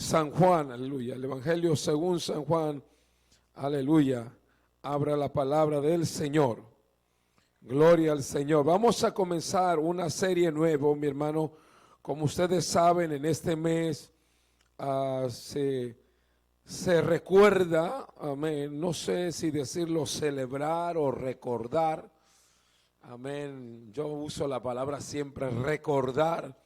San Juan, aleluya, el Evangelio según San Juan, aleluya, abra la palabra del Señor, gloria al Señor. Vamos a comenzar una serie nueva, mi hermano, como ustedes saben, en este mes se recuerda, amén, no sé si decirlo celebrar o recordar, amén, yo uso la palabra siempre recordar,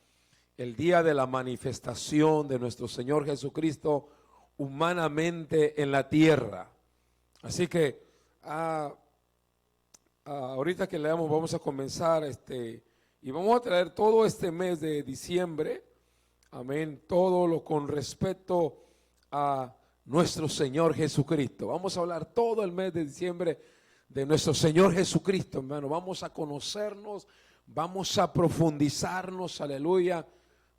el día de la manifestación de nuestro Señor Jesucristo humanamente en la tierra. Así que ahorita que leamos vamos a comenzar y vamos a traer todo este mes de diciembre, amén, todo lo con respecto a nuestro Señor Jesucristo. Vamos a hablar todo el mes de diciembre de nuestro Señor Jesucristo, hermano. Vamos a conocernos, vamos a profundizarnos, aleluya,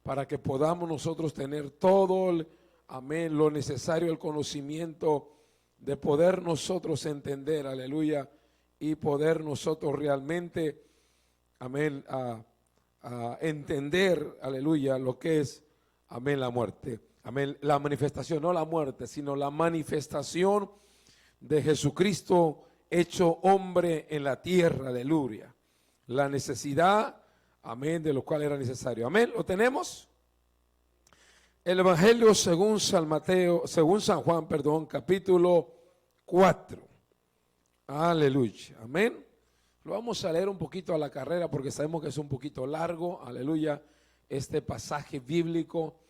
para que podamos nosotros tener todo, amén, lo necesario, el conocimiento de poder nosotros entender, aleluya, y poder nosotros realmente, amén, a entender, aleluya, lo que es, amén, la muerte, amén, la manifestación, no la muerte, sino la manifestación de Jesucristo hecho hombre en la tierra, aleluya, la necesidad, amén, de lo cual era necesario. Amén, ¿lo tenemos? El Evangelio según San Juan, capítulo 4. Aleluya, amén. Lo vamos a leer un poquito a la carrera porque sabemos que es un poquito largo, aleluya, este pasaje bíblico.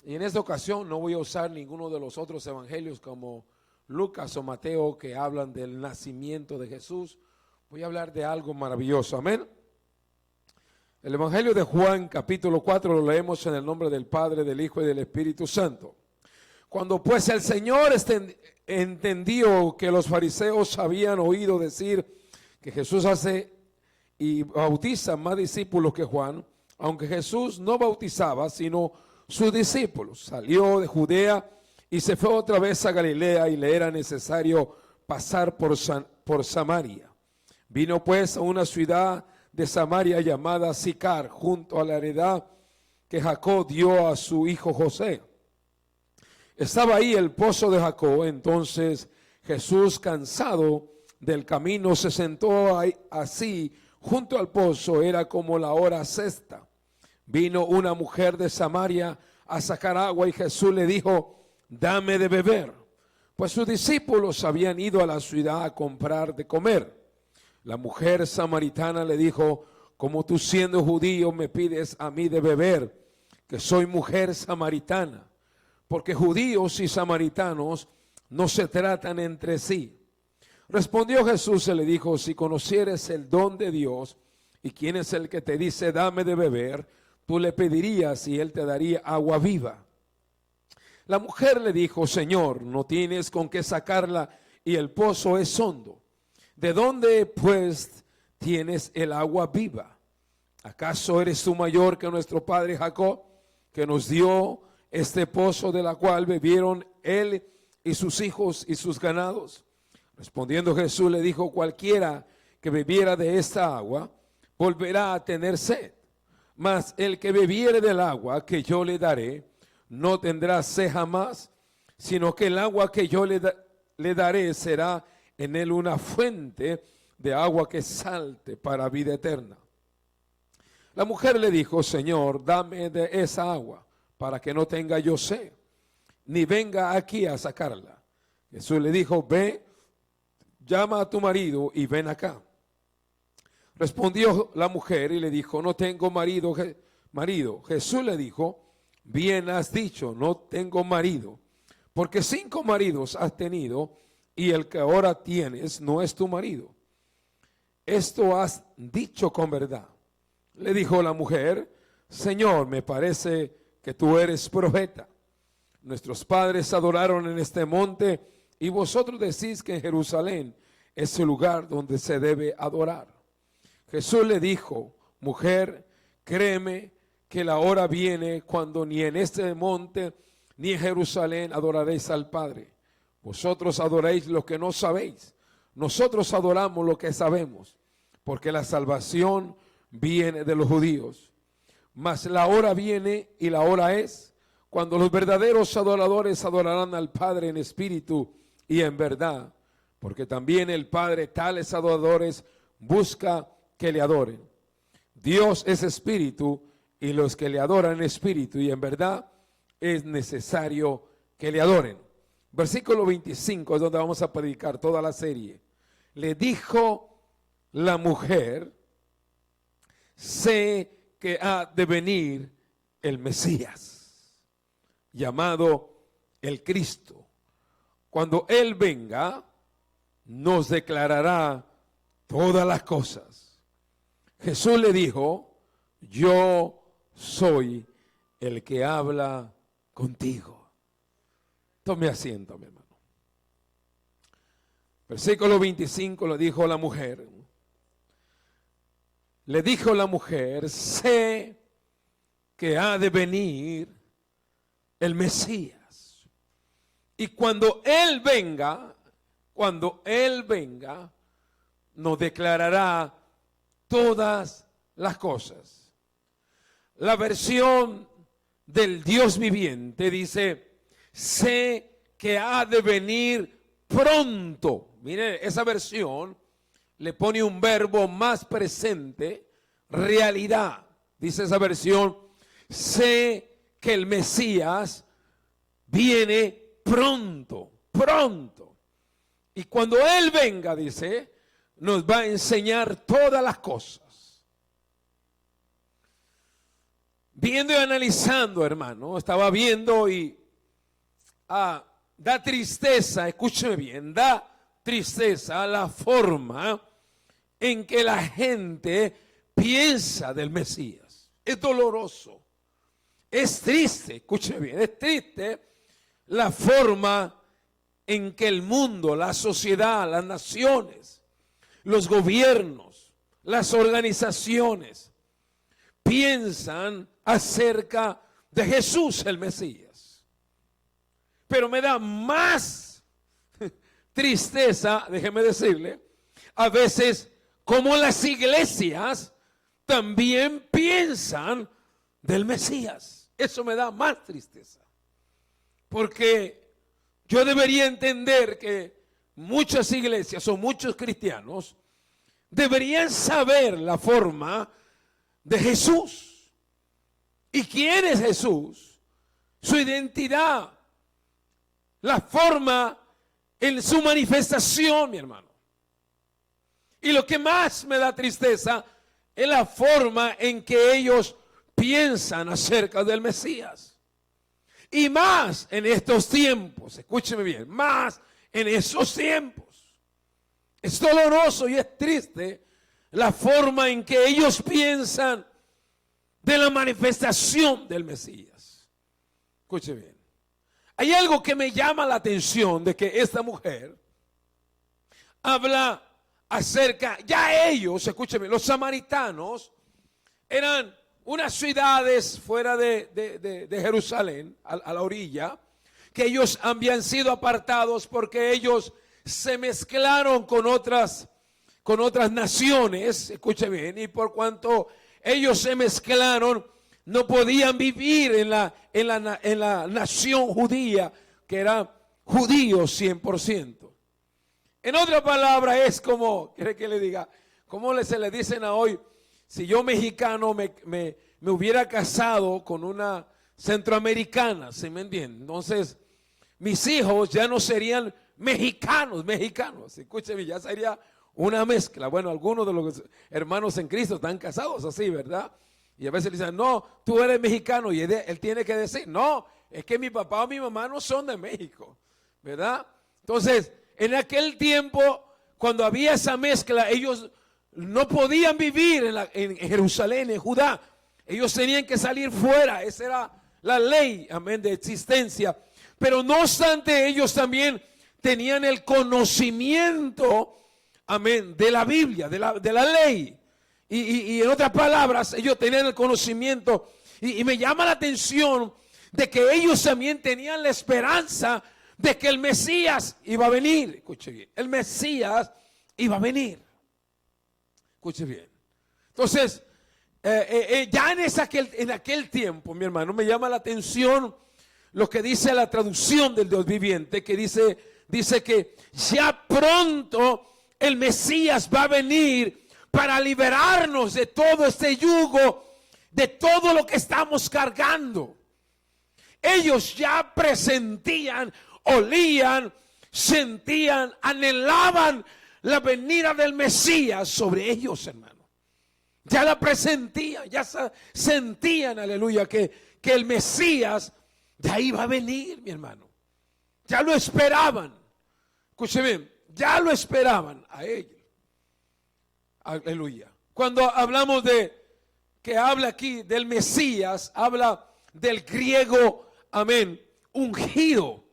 Y en esta ocasión no voy a usar ninguno de los otros evangelios como Lucas o Mateo que hablan del nacimiento de Jesús. Voy a hablar de algo maravilloso, amén. El Evangelio de Juan, capítulo 4, lo leemos en el nombre del Padre, del Hijo y del Espíritu Santo. Cuando pues el Señor entendió que los fariseos habían oído decir que Jesús hace y bautiza más discípulos que Juan, aunque Jesús no bautizaba, sino sus discípulos, salió de Judea y se fue otra vez a Galilea y le era necesario pasar por Samaria. Vino pues a una ciudad de Samaria llamada Sicar, junto a la heredad que Jacob dio a su hijo José. Estaba ahí el pozo de Jacob. Entonces Jesús, cansado del camino, se sentó ahí, así junto al pozo. Era como la hora sexta. Vino una mujer de Samaria a sacar agua y Jesús le dijo: dame de beber, pues sus discípulos habían ido a la ciudad a comprar de comer. La mujer samaritana le dijo: como tú siendo judío me pides a mí de beber, que soy mujer samaritana, porque judíos y samaritanos no se tratan entre sí. Respondió Jesús y le dijo: si conocieres el don de Dios y quién es el que te dice dame de beber, tú le pedirías y él te daría agua viva. La mujer le dijo: Señor, no tienes con qué sacarla y el pozo es hondo. ¿De dónde pues tienes el agua viva? ¿Acaso eres tú mayor que nuestro padre Jacob, que nos dio este pozo de la cual bebieron él y sus hijos y sus ganados? Respondiendo Jesús le dijo: cualquiera que bebiera de esta agua volverá a tener sed, mas el que bebiere del agua que yo le daré no tendrá sed jamás, sino que el agua que yo le daré será en él una fuente de agua que salte para vida eterna. La mujer le dijo: Señor, dame de esa agua para que no tenga yo sed, ni venga aquí a sacarla. Jesús le dijo: ve, llama a tu marido y ven acá. Respondió la mujer y le dijo: no tengo marido. Jesús le dijo: bien has dicho, no tengo marido, porque 5 maridos has tenido y el que ahora tienes no es tu marido. Esto has dicho con verdad. Le dijo la mujer: Señor, me parece que tú eres profeta. Nuestros padres adoraron en este monte y vosotros decís que en Jerusalén es el lugar donde se debe adorar. Jesús le dijo: mujer, créeme que la hora viene cuando ni en este monte ni en Jerusalén adoraréis al Padre. Vosotros adoráis lo que no sabéis, nosotros adoramos lo que sabemos, porque la salvación viene de los judíos. Mas la hora viene y la hora es cuando los verdaderos adoradores adorarán al Padre en espíritu y en verdad, porque también el Padre tales adoradores busca que le adoren. Dios es espíritu, y los que le adoran en espíritu y en verdad es necesario que le adoren. Versículo 25 es donde vamos a predicar toda la serie. Le dijo la mujer: sé que ha de venir el Mesías, llamado el Cristo. Cuando Él venga, nos declarará todas las cosas. Jesús le dijo: yo soy el que habla contigo. Tome asiento, mi hermano. Versículo 25 le dijo la mujer. Le dijo la mujer: sé que ha de venir el Mesías. Y cuando Él venga, nos declarará todas las cosas. La versión del Dios viviente dice: sé que ha de venir pronto. Mire, esa versión le pone un verbo más presente, realidad. Dice esa versión: sé que el Mesías viene pronto, pronto. Y cuando Él venga, dice, nos va a enseñar todas las cosas. Viendo y analizando, hermano, estaba viendo y da tristeza, escúcheme bien, da tristeza la forma en que la gente piensa del Mesías. Es doloroso, es triste, escúcheme bien, es triste la forma en que el mundo, la sociedad, las naciones, los gobiernos, las organizaciones piensan acerca de Jesús el Mesías. Pero me da más tristeza, déjeme decirle, a veces como las iglesias también piensan del Mesías. Eso me da más tristeza. Porque yo debería entender que muchas iglesias o muchos cristianos deberían saber la forma de Jesús. ¿Y quién es Jesús? Su identidad, la forma en su manifestación, mi hermano. Y lo que más me da tristeza es la forma en que ellos piensan acerca del Mesías. Y más en estos tiempos, escúcheme bien, más en esos tiempos. Es doloroso y es triste la forma en que ellos piensan de la manifestación del Mesías. Escuche bien. Hay algo que me llama la atención de que esta mujer habla acerca, ya ellos, escúcheme, los samaritanos eran unas ciudades fuera de Jerusalén, a la orilla, que ellos habían sido apartados porque ellos se mezclaron con otras naciones, escuche bien, y por cuanto ellos se mezclaron, no podían vivir en la nación judía, que era judíos 100%. En otra palabra, es como, ¿quiere que le diga? Como se le dicen a hoy, si yo mexicano me hubiera casado con una centroamericana, ¿se me entiende? Entonces, mis hijos ya no serían mexicanos, escúcheme, ya sería una mezcla. Bueno, algunos de los hermanos en Cristo están casados así, ¿verdad? Y a veces le dicen, no, tú eres mexicano, y él tiene que decir, no, es que mi papá o mi mamá no son de México, ¿verdad? Entonces, en aquel tiempo, cuando había esa mezcla, ellos no podían vivir en Jerusalén, en Judá. Ellos tenían que salir fuera. Esa era la ley, amén, de existencia. Pero no obstante, ellos también tenían el conocimiento, amén, de la Biblia, de la ley. Y en otras palabras, ellos tenían el conocimiento. Y me llama la atención de que ellos también tenían la esperanza de que el Mesías iba a venir. Escuche bien, el Mesías iba a venir. Escuche bien. Entonces, ya en aquel tiempo, mi hermano, me llama la atención lo que dice la traducción del Dios viviente, que dice que ya pronto el Mesías va a venir para liberarnos de todo este yugo, de todo lo que estamos cargando. Ellos ya presentían, olían, sentían, anhelaban la venida del Mesías sobre ellos, hermano. Ya la presentían, ya sentían, aleluya, que el Mesías de ahí va a venir, mi hermano. Ya lo esperaban. Escuchen bien, ya lo esperaban a ellos. Aleluya. Cuando hablamos de, que habla aquí del Mesías, habla del griego, amén, ungido.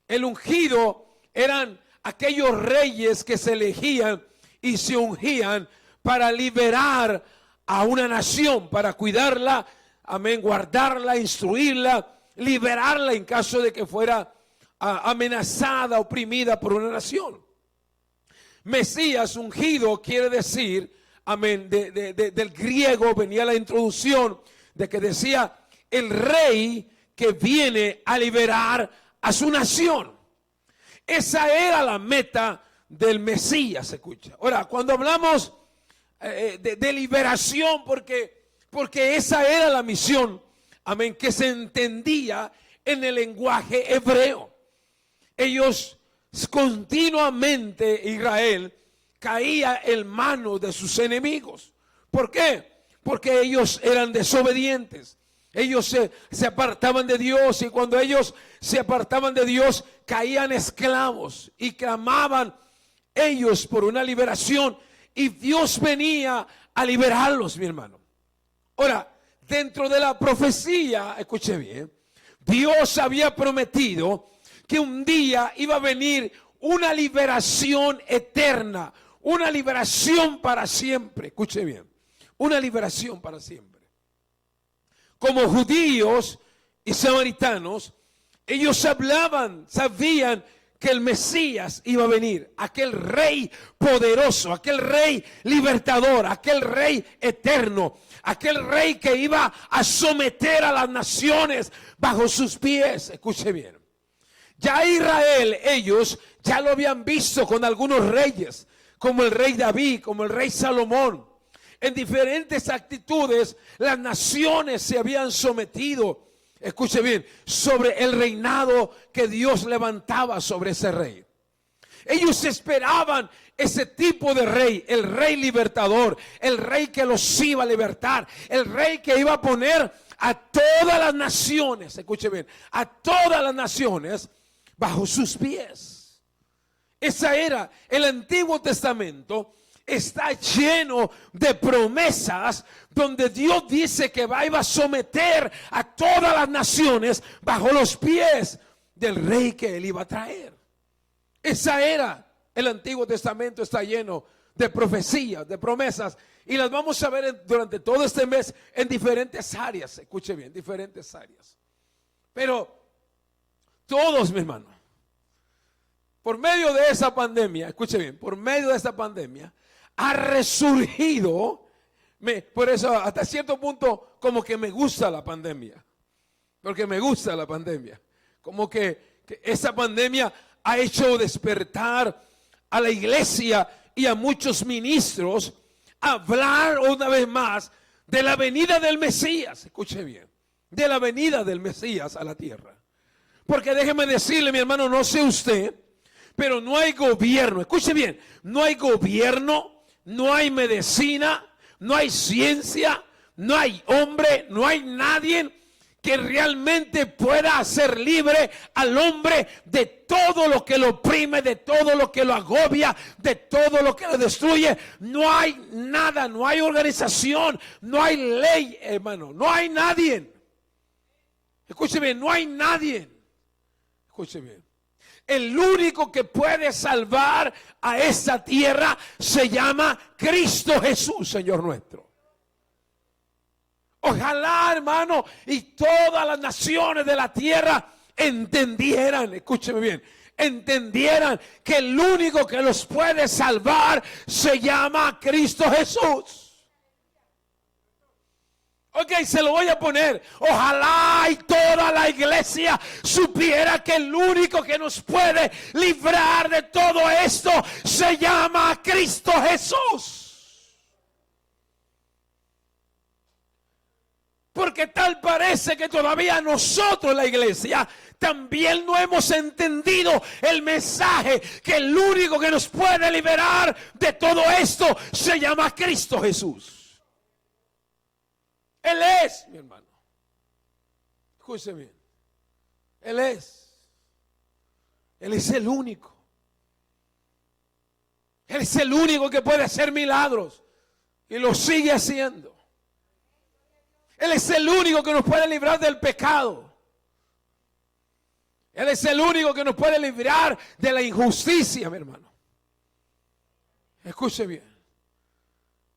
El ungido eran aquellos reyes que se elegían y se ungían para liberar a una nación, para cuidarla, amén, guardarla, instruirla, liberarla en caso de que fuera amenazada, oprimida por una nación. Mesías ungido quiere decir, amén, del griego venía la introducción de que decía el rey que viene a liberar a su nación. Esa era la meta del Mesías, se escucha. Ahora, cuando hablamos de liberación, porque esa era la misión, amén, que se entendía en el lenguaje hebreo. Ellos continuamente, Israel caía en manos de sus enemigos. ¿Por qué? Porque ellos eran desobedientes. Ellos se apartaban de Dios, y cuando ellos se apartaban de Dios caían esclavos y clamaban ellos por una liberación, y Dios venía a liberarlos, mi hermano. Ahora, dentro de la profecía, escuche bien, Dios había prometido que un día iba a venir una liberación eterna, una liberación para siempre. Escuche bien, una liberación para siempre. Como judíos y samaritanos, ellos hablaban, sabían que el Mesías iba a venir, aquel rey poderoso, aquel rey libertador, aquel rey eterno, aquel rey que iba a someter a las naciones bajo sus pies. Escuche bien. Ya Israel, ellos ya lo habían visto con algunos reyes, como el rey David, como el rey Salomón. En diferentes actitudes, las naciones se habían sometido, escuche bien, sobre el reinado que Dios levantaba sobre ese rey. Ellos esperaban ese tipo de rey, el rey libertador, el rey que los iba a libertar, el rey que iba a poner a todas las naciones, escuche bien, a todas las naciones bajo sus pies. Esa era el Antiguo Testamento. Está lleno de promesas donde Dios dice que iba a someter a todas las naciones bajo los pies del rey que él iba a traer. Esa era el Antiguo Testamento, está lleno de profecías, de promesas, y las vamos a ver durante todo este mes en diferentes áreas. Escuche bien, diferentes áreas. Pero todos, mi hermano, por medio de esa pandemia, escuche bien, por medio de esta pandemia ha resurgido, por eso hasta cierto punto como que me gusta la pandemia, porque me gusta la pandemia, como que esa pandemia ha hecho despertar a la iglesia y a muchos ministros a hablar una vez más de la venida del Mesías. Escuche bien, de la venida del Mesías a la tierra. Porque déjeme decirle, mi hermano, no sé usted, pero no hay gobierno, escuche bien, no hay gobierno, no hay medicina, no hay ciencia, no hay hombre, no hay nadie que realmente pueda hacer libre al hombre de todo lo que lo oprime, de todo lo que lo agobia, de todo lo que lo destruye. No hay nada, no hay organización, no hay ley, hermano, no hay nadie. Escuche bien, no hay nadie. Escuche bien. El único que puede salvar a esta tierra se llama Cristo Jesús, Señor nuestro. Ojalá, hermano, y todas las naciones de la tierra entendieran, escúcheme bien, entendieran que el único que los puede salvar se llama Cristo Jesús. Ok, se lo voy a poner. Ojalá y toda la iglesia supiera que el único que nos puede librar de todo esto se llama Cristo Jesús. Porque tal parece que todavía nosotros, la iglesia, también no hemos entendido el mensaje que el único que nos puede liberar de todo esto se llama Cristo Jesús. Él es, mi hermano. Escúcheme bien. Él es. Él es el único. Él es el único que puede hacer milagros. Y lo sigue haciendo. Él es el único que nos puede librar del pecado. Él es el único que nos puede librar de la injusticia, mi hermano. Escuche bien.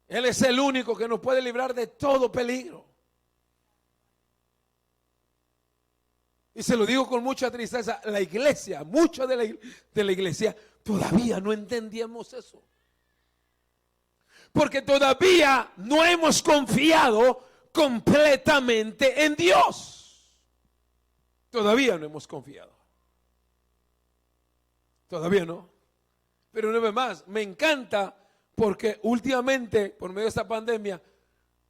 Él es el único que nos puede librar de todo peligro. Y se lo digo con mucha tristeza, la iglesia, mucha de la iglesia, todavía no entendíamos eso. Porque todavía no hemos confiado completamente en Dios. Todavía no hemos confiado. Todavía no. Pero una vez más, me encanta porque últimamente, por medio de esta pandemia,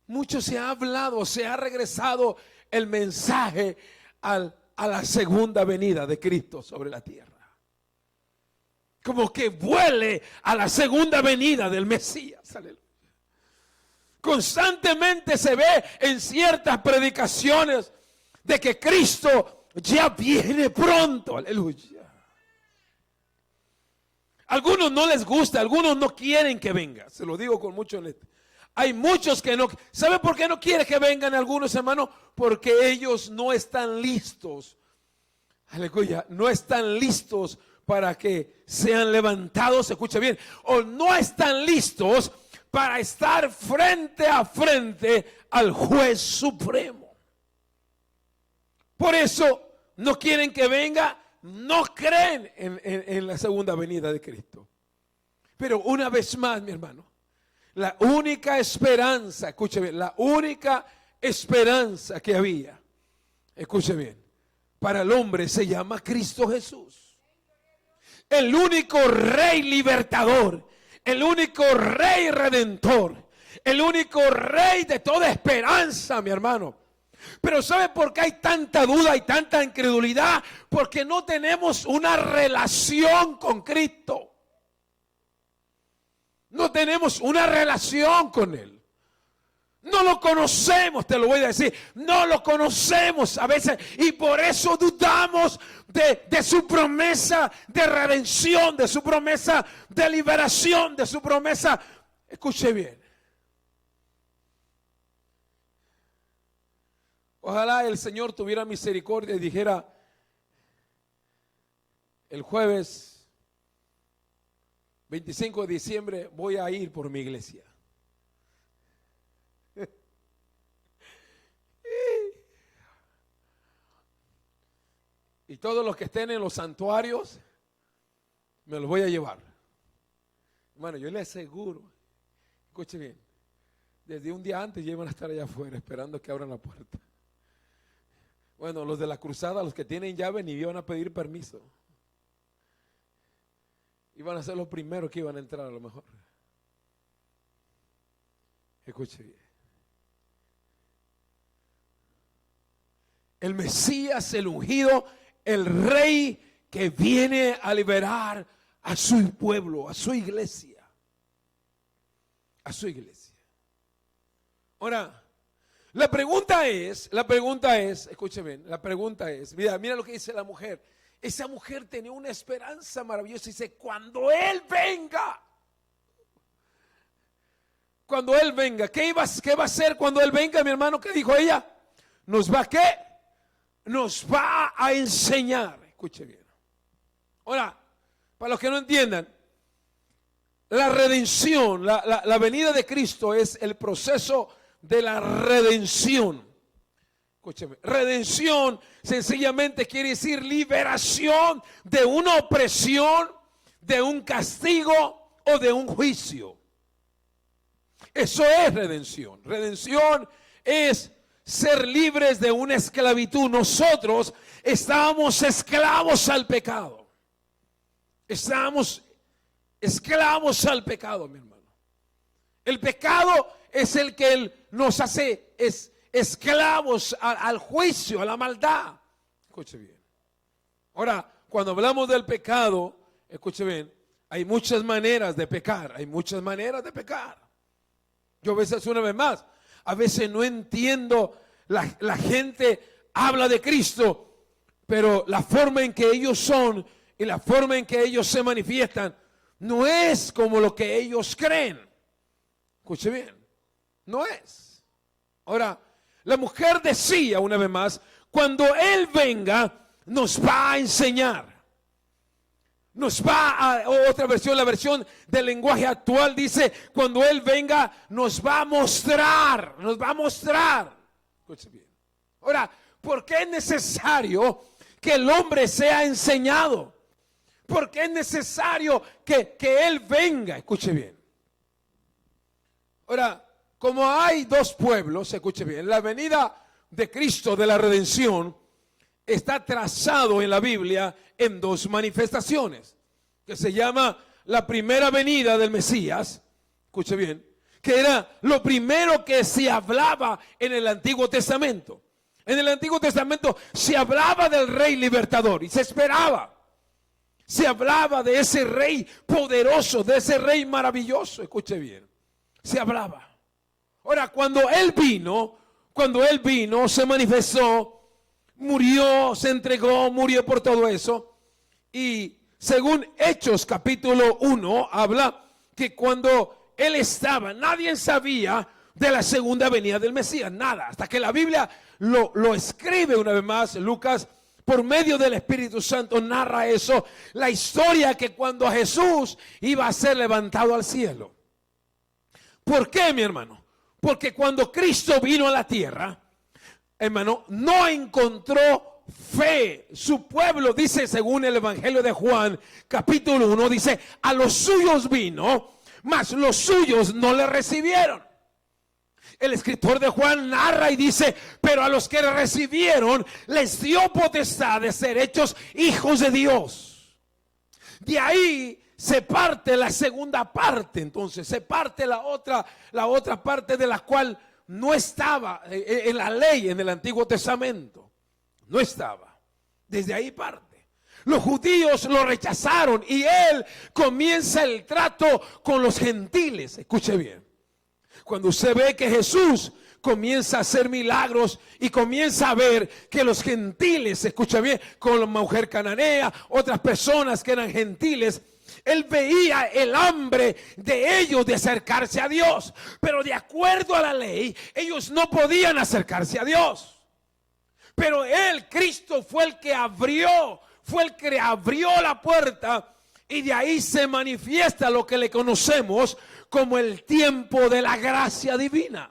mucho se ha hablado, se ha regresado el mensaje a la segunda venida de Cristo sobre la tierra. Como que vuele a la segunda venida del Mesías. Aleluya. Constantemente se ve en ciertas predicaciones de que Cristo ya viene pronto. Aleluya. Algunos no les gusta, algunos no quieren que venga. Se lo digo con mucho honestidad. Hay muchos que no. ¿Sabe por qué no quiere que vengan algunos, hermanos? Porque ellos no están listos. Aleluya. No están listos para que sean levantados. Escucha bien. O no están listos para estar frente a frente al juez supremo. Por eso no quieren que venga. No creen en la segunda venida de Cristo. Pero una vez más, mi hermano, la única esperanza, escuche bien, la única esperanza que había, escuche bien, para el hombre se llama Cristo Jesús. El único rey libertador, el único rey redentor, el único rey de toda esperanza, mi hermano. Pero ¿sabe por qué hay tanta duda y tanta incredulidad? Porque no tenemos una relación con Cristo. No tenemos una relación con Él. No lo conocemos, te lo voy a decir. No lo conocemos a veces y por eso dudamos de su promesa de redención, de su promesa de liberación, de su promesa. Escuche bien. Ojalá el Señor tuviera misericordia y dijera, el jueves 25 de diciembre voy a ir por mi iglesia. Y todos los que estén en los santuarios, me los voy a llevar. Hermano, yo le aseguro, escuche bien, desde un día antes ya iban a estar allá afuera esperando que abran la puerta. Bueno, los de la cruzada, los que tienen llave, ni iban a pedir permiso. Iban a ser los primeros que iban a entrar a lo mejor. Escuche bien. El Mesías, el ungido, el rey que viene a liberar a su pueblo, a su iglesia. A su iglesia. Ahora, la pregunta es, escuche bien, la pregunta es, mira lo que dice la mujer. Esa mujer tenía una esperanza maravillosa y dice, cuando Él venga, ¿qué va a hacer cuando Él venga, mi hermano? ¿Qué dijo ella? ¿Nos va a qué? Nos va a enseñar. Escuche bien. Ahora, para los que no entiendan, la redención, la venida de Cristo es el proceso de la redención. Escúcheme, redención sencillamente quiere decir liberación de una opresión, de un castigo o de un juicio. Eso es redención. Redención es ser libres de una esclavitud. Nosotros estábamos esclavos al pecado. Estábamos esclavos al pecado, mi hermano. El pecado es el que nos hace esclavos al juicio, a la maldad. Escuche bien. Ahora, cuando hablamos del pecado, escuche bien, hay muchas maneras de pecar. Hay muchas maneras de pecar. Yo a veces, una vez más, a veces no entiendo, la gente habla de Cristo, pero la forma en que ellos son y la forma en que ellos se manifiestan no es como lo que ellos creen. Escuche bien, no es. Ahora, la mujer decía una vez más, cuando Él venga, nos va a enseñar. Nos va a, otra versión, la versión del lenguaje actual dice, cuando Él venga, nos va a mostrar, nos va a mostrar. Escuche bien. Ahora, ¿por qué es necesario que el hombre sea enseñado? ¿Por qué es necesario que Él venga? Escuche bien. Ahora, como hay dos pueblos, escuche bien, la venida de Cristo de la redención está trazado en la Biblia en dos manifestaciones, que se llama la primera venida del Mesías, escuche bien, que era lo primero que se hablaba en el Antiguo Testamento. En el Antiguo Testamento se hablaba del rey libertador y se esperaba. Se hablaba de ese rey poderoso, de ese rey maravilloso, escuche bien, se hablaba. Ahora, cuando Él vino, se manifestó, murió, se entregó, murió por todo eso. Y según Hechos capítulo 1, habla que cuando Él estaba, nadie sabía de la segunda venida del Mesías, nada. Hasta que la Biblia lo escribe una vez más, Lucas, por medio del Espíritu Santo, narra eso. La historia que cuando Jesús iba a ser levantado al cielo. ¿Por qué, mi hermano? Porque cuando Cristo vino a la tierra, hermano, no encontró fe. Su pueblo, dice según el Evangelio de Juan, capítulo 1, dice, a los suyos vino, mas los suyos no le recibieron. El escritor de Juan narra y dice, pero a los que le recibieron, les dio potestad de ser hechos hijos de Dios. De ahí se parte la segunda parte, entonces, se parte la otra parte de la cual no estaba en la ley en el Antiguo Testamento. No estaba. Desde ahí parte. Los judíos lo rechazaron y Él comienza el trato con los gentiles. Escuche bien. Cuando usted ve que Jesús comienza a hacer milagros y comienza a ver que los gentiles, escucha bien, con la mujer cananea, otras personas que eran gentiles, Él veía el hambre de ellos de acercarse a Dios. Pero de acuerdo a la ley, ellos no podían acercarse a Dios. Pero Él, Cristo, fue el que abrió la puerta. Y de ahí se manifiesta lo que le conocemos como el tiempo de la gracia divina.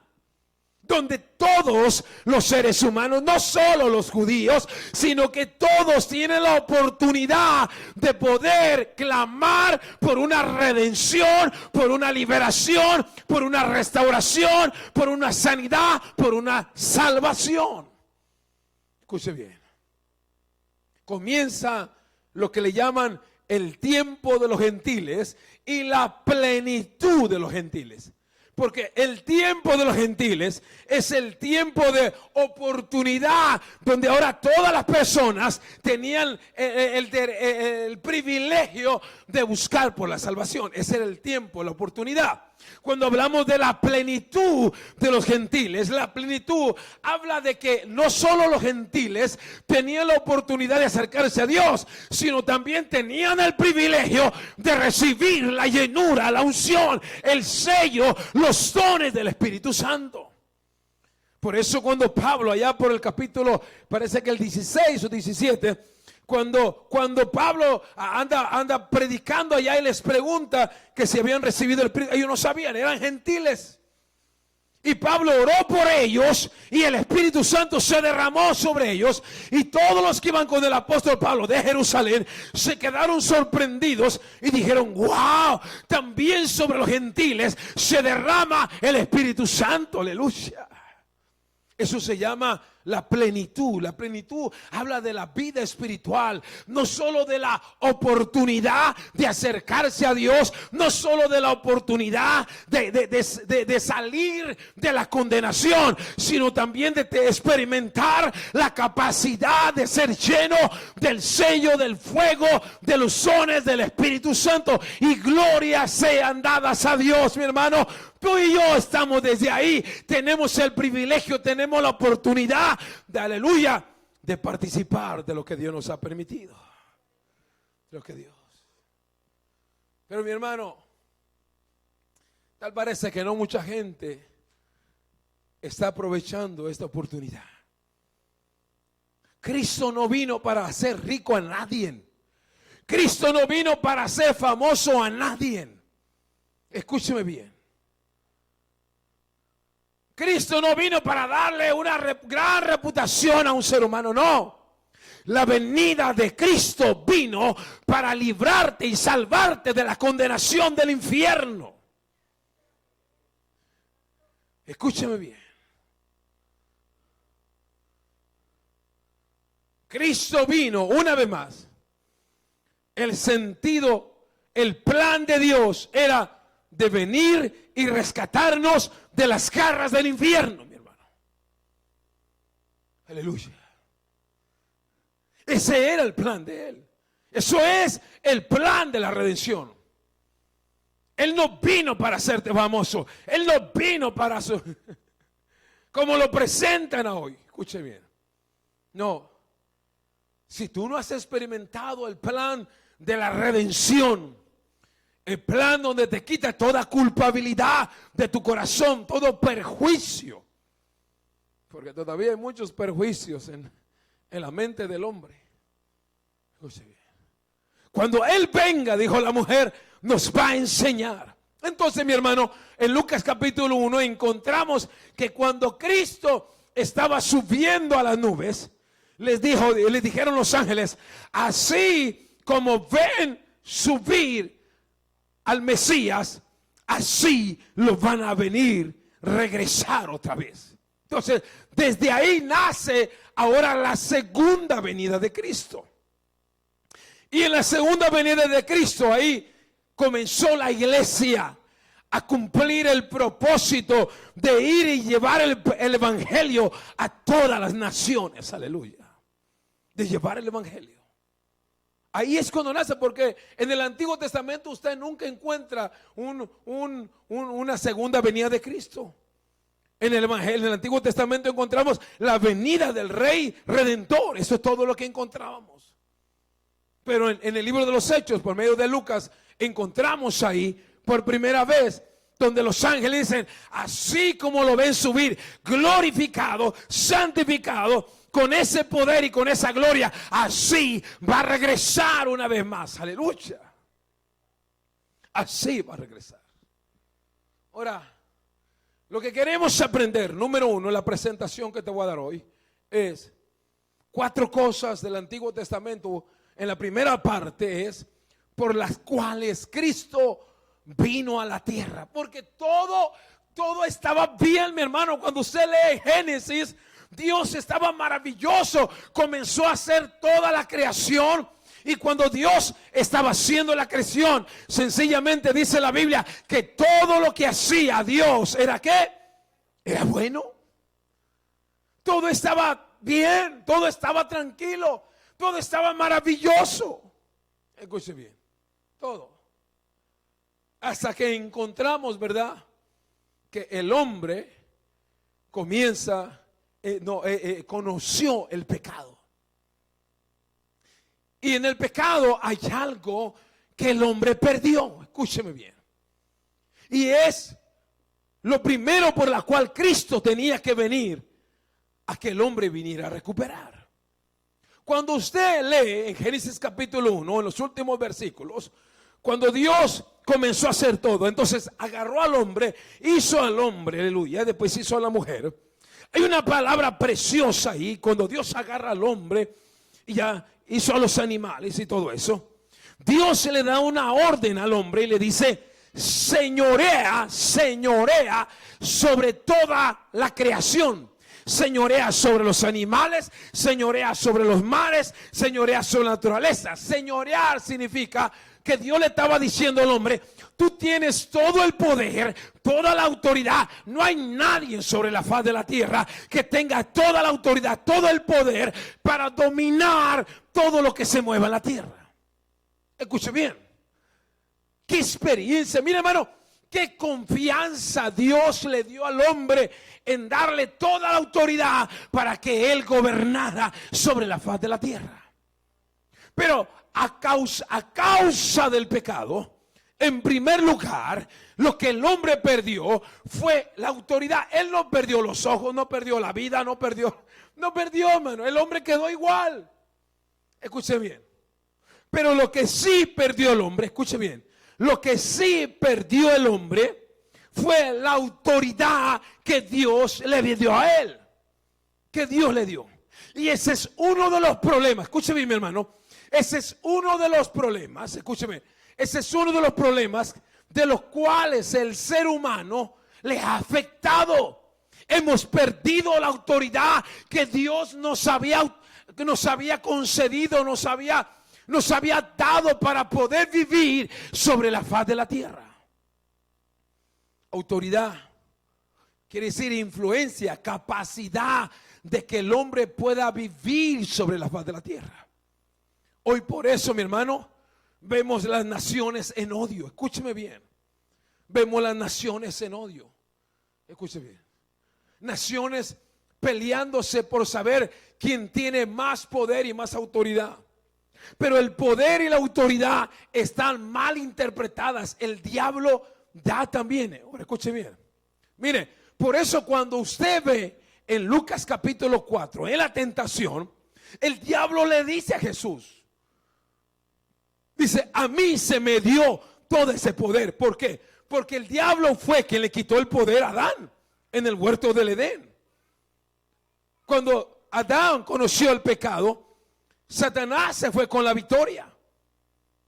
Donde todos los seres humanos, no solo los judíos, sino que todos tienen la oportunidad de poder clamar por una redención, por una liberación, por una restauración, por una sanidad, por una salvación. Escuche bien. Comienza lo que le llaman el tiempo de los gentiles y la plenitud de los gentiles. Porque el tiempo de los gentiles es el tiempo de oportunidad, donde ahora todas las personas tenían el privilegio de buscar por la salvación. Ese era el tiempo, la oportunidad. Cuando hablamos de la plenitud de los gentiles, la plenitud habla de que no solo los gentiles tenían la oportunidad de acercarse a Dios, sino también tenían el privilegio de recibir la llenura, la unción, el sello, los dones del Espíritu Santo. Por eso cuando Pablo, allá por el capítulo, parece que el 16 o 17, cuando Pablo anda predicando allá y les pregunta que si habían recibido el Espíritu, ellos no sabían, eran gentiles. Y Pablo oró por ellos y el Espíritu Santo se derramó sobre ellos. Y todos los que iban con el apóstol Pablo de Jerusalén se quedaron sorprendidos y dijeron, wow, también sobre los gentiles se derrama el Espíritu Santo, aleluya. Eso se llama la plenitud. La plenitud habla de la vida espiritual, no solo de la oportunidad de acercarse a Dios, no solo de la oportunidad de salir de la condenación, sino también de experimentar la capacidad de ser lleno del sello del fuego, de los dones del Espíritu Santo. Y gloria sean dadas a Dios, mi hermano. Tú y yo estamos desde ahí, tenemos el privilegio, tenemos la oportunidad de, aleluya, de participar de lo que Dios nos ha permitido. Lo que Dios. Pero mi hermano, tal parece que no mucha gente está aprovechando esta oportunidad. Cristo no vino para hacer rico a nadie. Cristo no vino para hacer famoso a nadie. Escúcheme bien. Cristo no vino para darle una gran reputación a un ser humano, no. La venida de Cristo vino para librarte y salvarte de la condenación del infierno. Escúcheme bien. Cristo vino una vez más. El sentido, el plan de Dios era de venir y rescatarnos de las garras del infierno, mi hermano. Aleluya. Ese era el plan de Él. Eso es el plan de la redención. Él no vino para hacerte famoso. Él no vino para como lo presentan hoy. Escuche bien. No. Si tú no has experimentado el plan de la redención, el plan donde te quita toda culpabilidad de tu corazón, todo perjuicio. Porque todavía hay muchos perjuicios en la mente del hombre. Cuando Él venga, dijo la mujer, nos va a enseñar. Entonces, mi hermano, en Lucas capítulo 1 encontramos que cuando Cristo estaba subiendo a las nubes, les dijeron los ángeles, así como ven subir al Mesías, así lo van a venir regresar otra vez. Entonces, desde ahí nace ahora la segunda venida de Cristo. Y en la segunda venida de Cristo, ahí comenzó la iglesia a cumplir el propósito de ir y llevar el evangelio a todas las naciones. Aleluya. De llevar el evangelio. Ahí es cuando nace, porque en el Antiguo Testamento usted nunca encuentra una segunda venida de Cristo. En el Evangelio, en el Antiguo Testamento encontramos la venida del Rey Redentor. Eso es todo lo que encontrábamos. Pero en el libro de los Hechos, por medio de Lucas, encontramos ahí por primera vez donde los ángeles dicen, así como lo ven subir, glorificado, santificado, con ese poder y con esa gloria, así va a regresar una vez más. Aleluya. Así va a regresar. Ahora, lo que queremos aprender, número uno, en la presentación que te voy a dar hoy, es 4 cosas del Antiguo Testamento. En la primera parte es por las cuales Cristo vino a la tierra. Porque todo estaba bien, mi hermano. Cuando usted lee Génesis, Dios estaba maravilloso, comenzó a hacer toda la creación. Y cuando Dios estaba haciendo la creación, sencillamente dice la Biblia que todo lo que hacía Dios era ¿qué? Era bueno. Todo estaba bien, todo estaba tranquilo, todo estaba maravilloso. Escuche bien, todo. Hasta que encontramos, ¿verdad?, que el hombre conoció el pecado. Y en el pecado hay algo que el hombre perdió. Escúcheme bien. Y es lo primero por la cual Cristo tenía que venir a que el hombre viniera a recuperar. Cuando usted lee en Génesis capítulo 1, en los últimos versículos, cuando Dios comenzó a hacer todo, entonces agarró al hombre, hizo al hombre, aleluya, después hizo a la mujer. Hay una palabra preciosa ahí, cuando Dios agarra al hombre y ya hizo a los animales y todo eso. Dios le da una orden al hombre y le dice, señorea sobre toda la creación. señorea sobre los animales, señorea sobre los mares, señorea sobre la naturaleza. Señorear significa que Dios le estaba diciendo al hombre: tú tienes todo el poder, toda la autoridad. No hay nadie sobre la faz de la tierra que tenga toda la autoridad, todo el poder para dominar todo lo que se mueva en la tierra. Escuche bien. Qué experiencia. Mira, hermano, qué confianza Dios le dio al hombre en darle toda la autoridad para que él gobernara sobre la faz de la tierra. Pero a causa del pecado, en primer lugar, lo que el hombre perdió fue la autoridad. Él no perdió los ojos, no perdió la vida, no perdió, hermano. El hombre quedó igual. Escuche bien. Pero lo que sí perdió el hombre, escuche bien, lo que sí perdió el hombre fue la autoridad que Dios le dio a él. Que Dios le dio. Y ese es uno de los problemas. Escuche bien, mi hermano. Ese es uno de los problemas, escúcheme, ese es uno de los problemas de los cuales el ser humano le ha afectado. Hemos perdido la autoridad que Dios nos había concedido, nos había dado para poder vivir sobre la faz de la tierra. Autoridad quiere decir influencia, capacidad de que el hombre pueda vivir sobre la faz de la tierra. Hoy por eso, mi hermano, vemos las naciones en odio. Escúcheme bien. Vemos las naciones en odio. Escúcheme bien. Naciones peleándose por saber quién tiene más poder y más autoridad. Pero el poder y la autoridad están mal interpretadas. El diablo da también. Ahora escuche bien. Mire, por eso cuando usted ve en Lucas capítulo 4, en la tentación, el diablo le dice a Jesús, dice: a mí se me dio todo ese poder. ¿Por qué? Porque el diablo fue quien le quitó el poder a Adán en el huerto del Edén. Cuando Adán conoció el pecado, Satanás se fue con la victoria.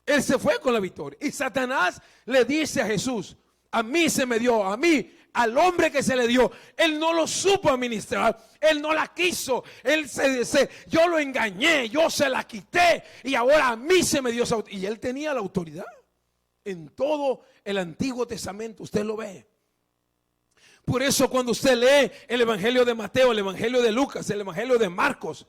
Él se fue con la victoria. Y Satanás le dice a Jesús: a mí se me dio, a mí, al hombre que se le dio, él no lo supo administrar, él no la quiso, yo lo engañé, yo se la quité y ahora a mí se me dio esa autoridad. Y él tenía la autoridad en todo el Antiguo Testamento, usted lo ve. Por eso cuando usted lee el Evangelio de Mateo, el Evangelio de Lucas, el Evangelio de Marcos,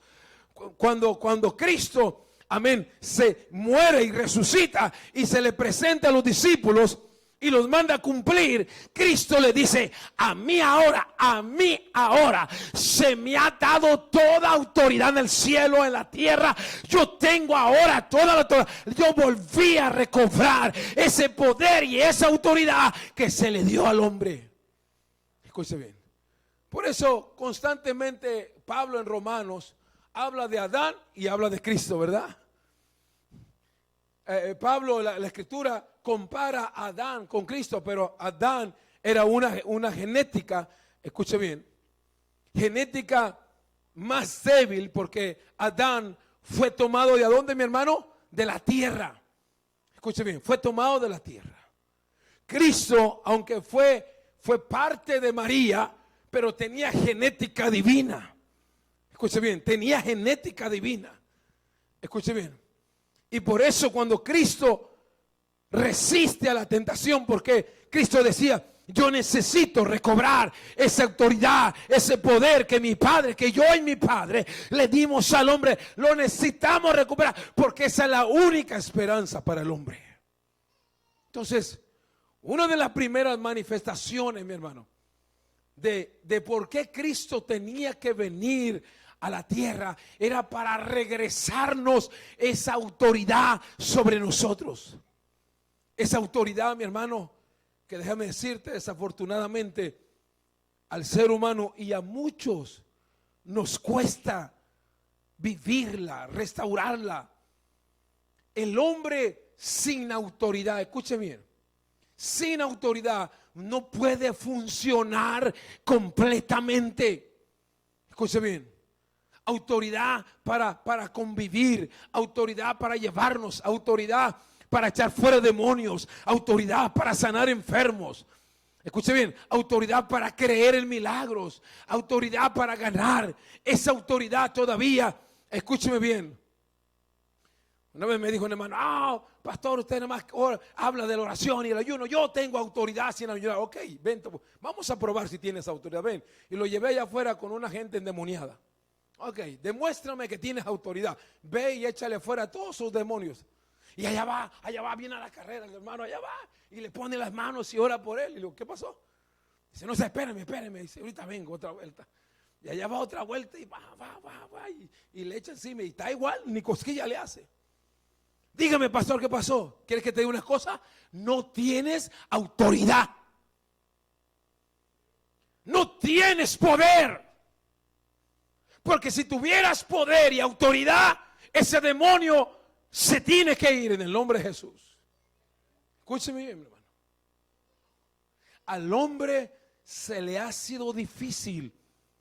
cuando Cristo, amén, se muere y resucita y se le presenta a los discípulos y los manda a cumplir, Cristo le dice: a mí ahora se me ha dado toda autoridad en el cielo, en la tierra. Yo tengo ahora toda la autoridad. Yo volví a recobrar ese poder y esa autoridad que se le dio al hombre. Escuche bien. Por eso constantemente Pablo en Romanos habla de Adán y habla de Cristo, ¿verdad? Pablo, la escritura compara a Adán con Cristo, pero Adán era una genética, escuche bien, genética más débil, porque Adán fue tomado ¿de dónde, mi hermano? De la tierra. Escuche bien, fue tomado de la tierra. Cristo, aunque fue parte de María, pero tenía genética divina. Escuche bien, tenía genética divina. Escuche bien. Y por eso cuando Cristo resiste a la tentación, porque Cristo decía: yo necesito recobrar esa autoridad, ese poder que mi Padre, que yo y mi Padre le dimos al hombre, lo necesitamos recuperar, porque esa es la única esperanza para el hombre. Entonces, una de las primeras manifestaciones, mi hermano, de por qué Cristo tenía que venir a la tierra, era para regresarnos esa autoridad sobre nosotros. Esa autoridad, mi hermano, que déjame decirte, desafortunadamente al ser humano y a muchos nos cuesta vivirla, restaurarla. El hombre sin autoridad, escuche bien, sin autoridad no puede funcionar completamente. Escuche bien. Autoridad para convivir, autoridad para llevarnos, autoridad para echar fuera demonios, autoridad para sanar enfermos. Escuche bien, autoridad para creer en milagros, autoridad para ganar. Esa autoridad todavía, escúcheme bien. Una vez me dijo un hermano, pastor, usted nada más habla de la oración y el ayuno. Yo tengo autoridad sin ayunar. Ok, ven, vamos a probar si tienes autoridad. Ven. Y lo llevé allá afuera con una gente endemoniada. Ok, demuéstrame que tienes autoridad. Ve y échale fuera a todos sus demonios. Y allá va, viene a la carrera el hermano, allá va. Y le pone las manos y ora por él. Y le digo, ¿qué pasó? Dice, no sé, espérame. Dice, ahorita vengo otra vuelta. Y allá va otra vuelta y va. Y le echa encima y está igual, ni cosquilla le hace. Dígame, pastor, ¿qué pasó? ¿Quieres que te diga una cosa? No tienes autoridad. No tienes poder. Porque si tuvieras poder y autoridad, ese demonio se tiene que ir en el nombre de Jesús. Escúcheme bien, hermano. Al hombre se le ha sido difícil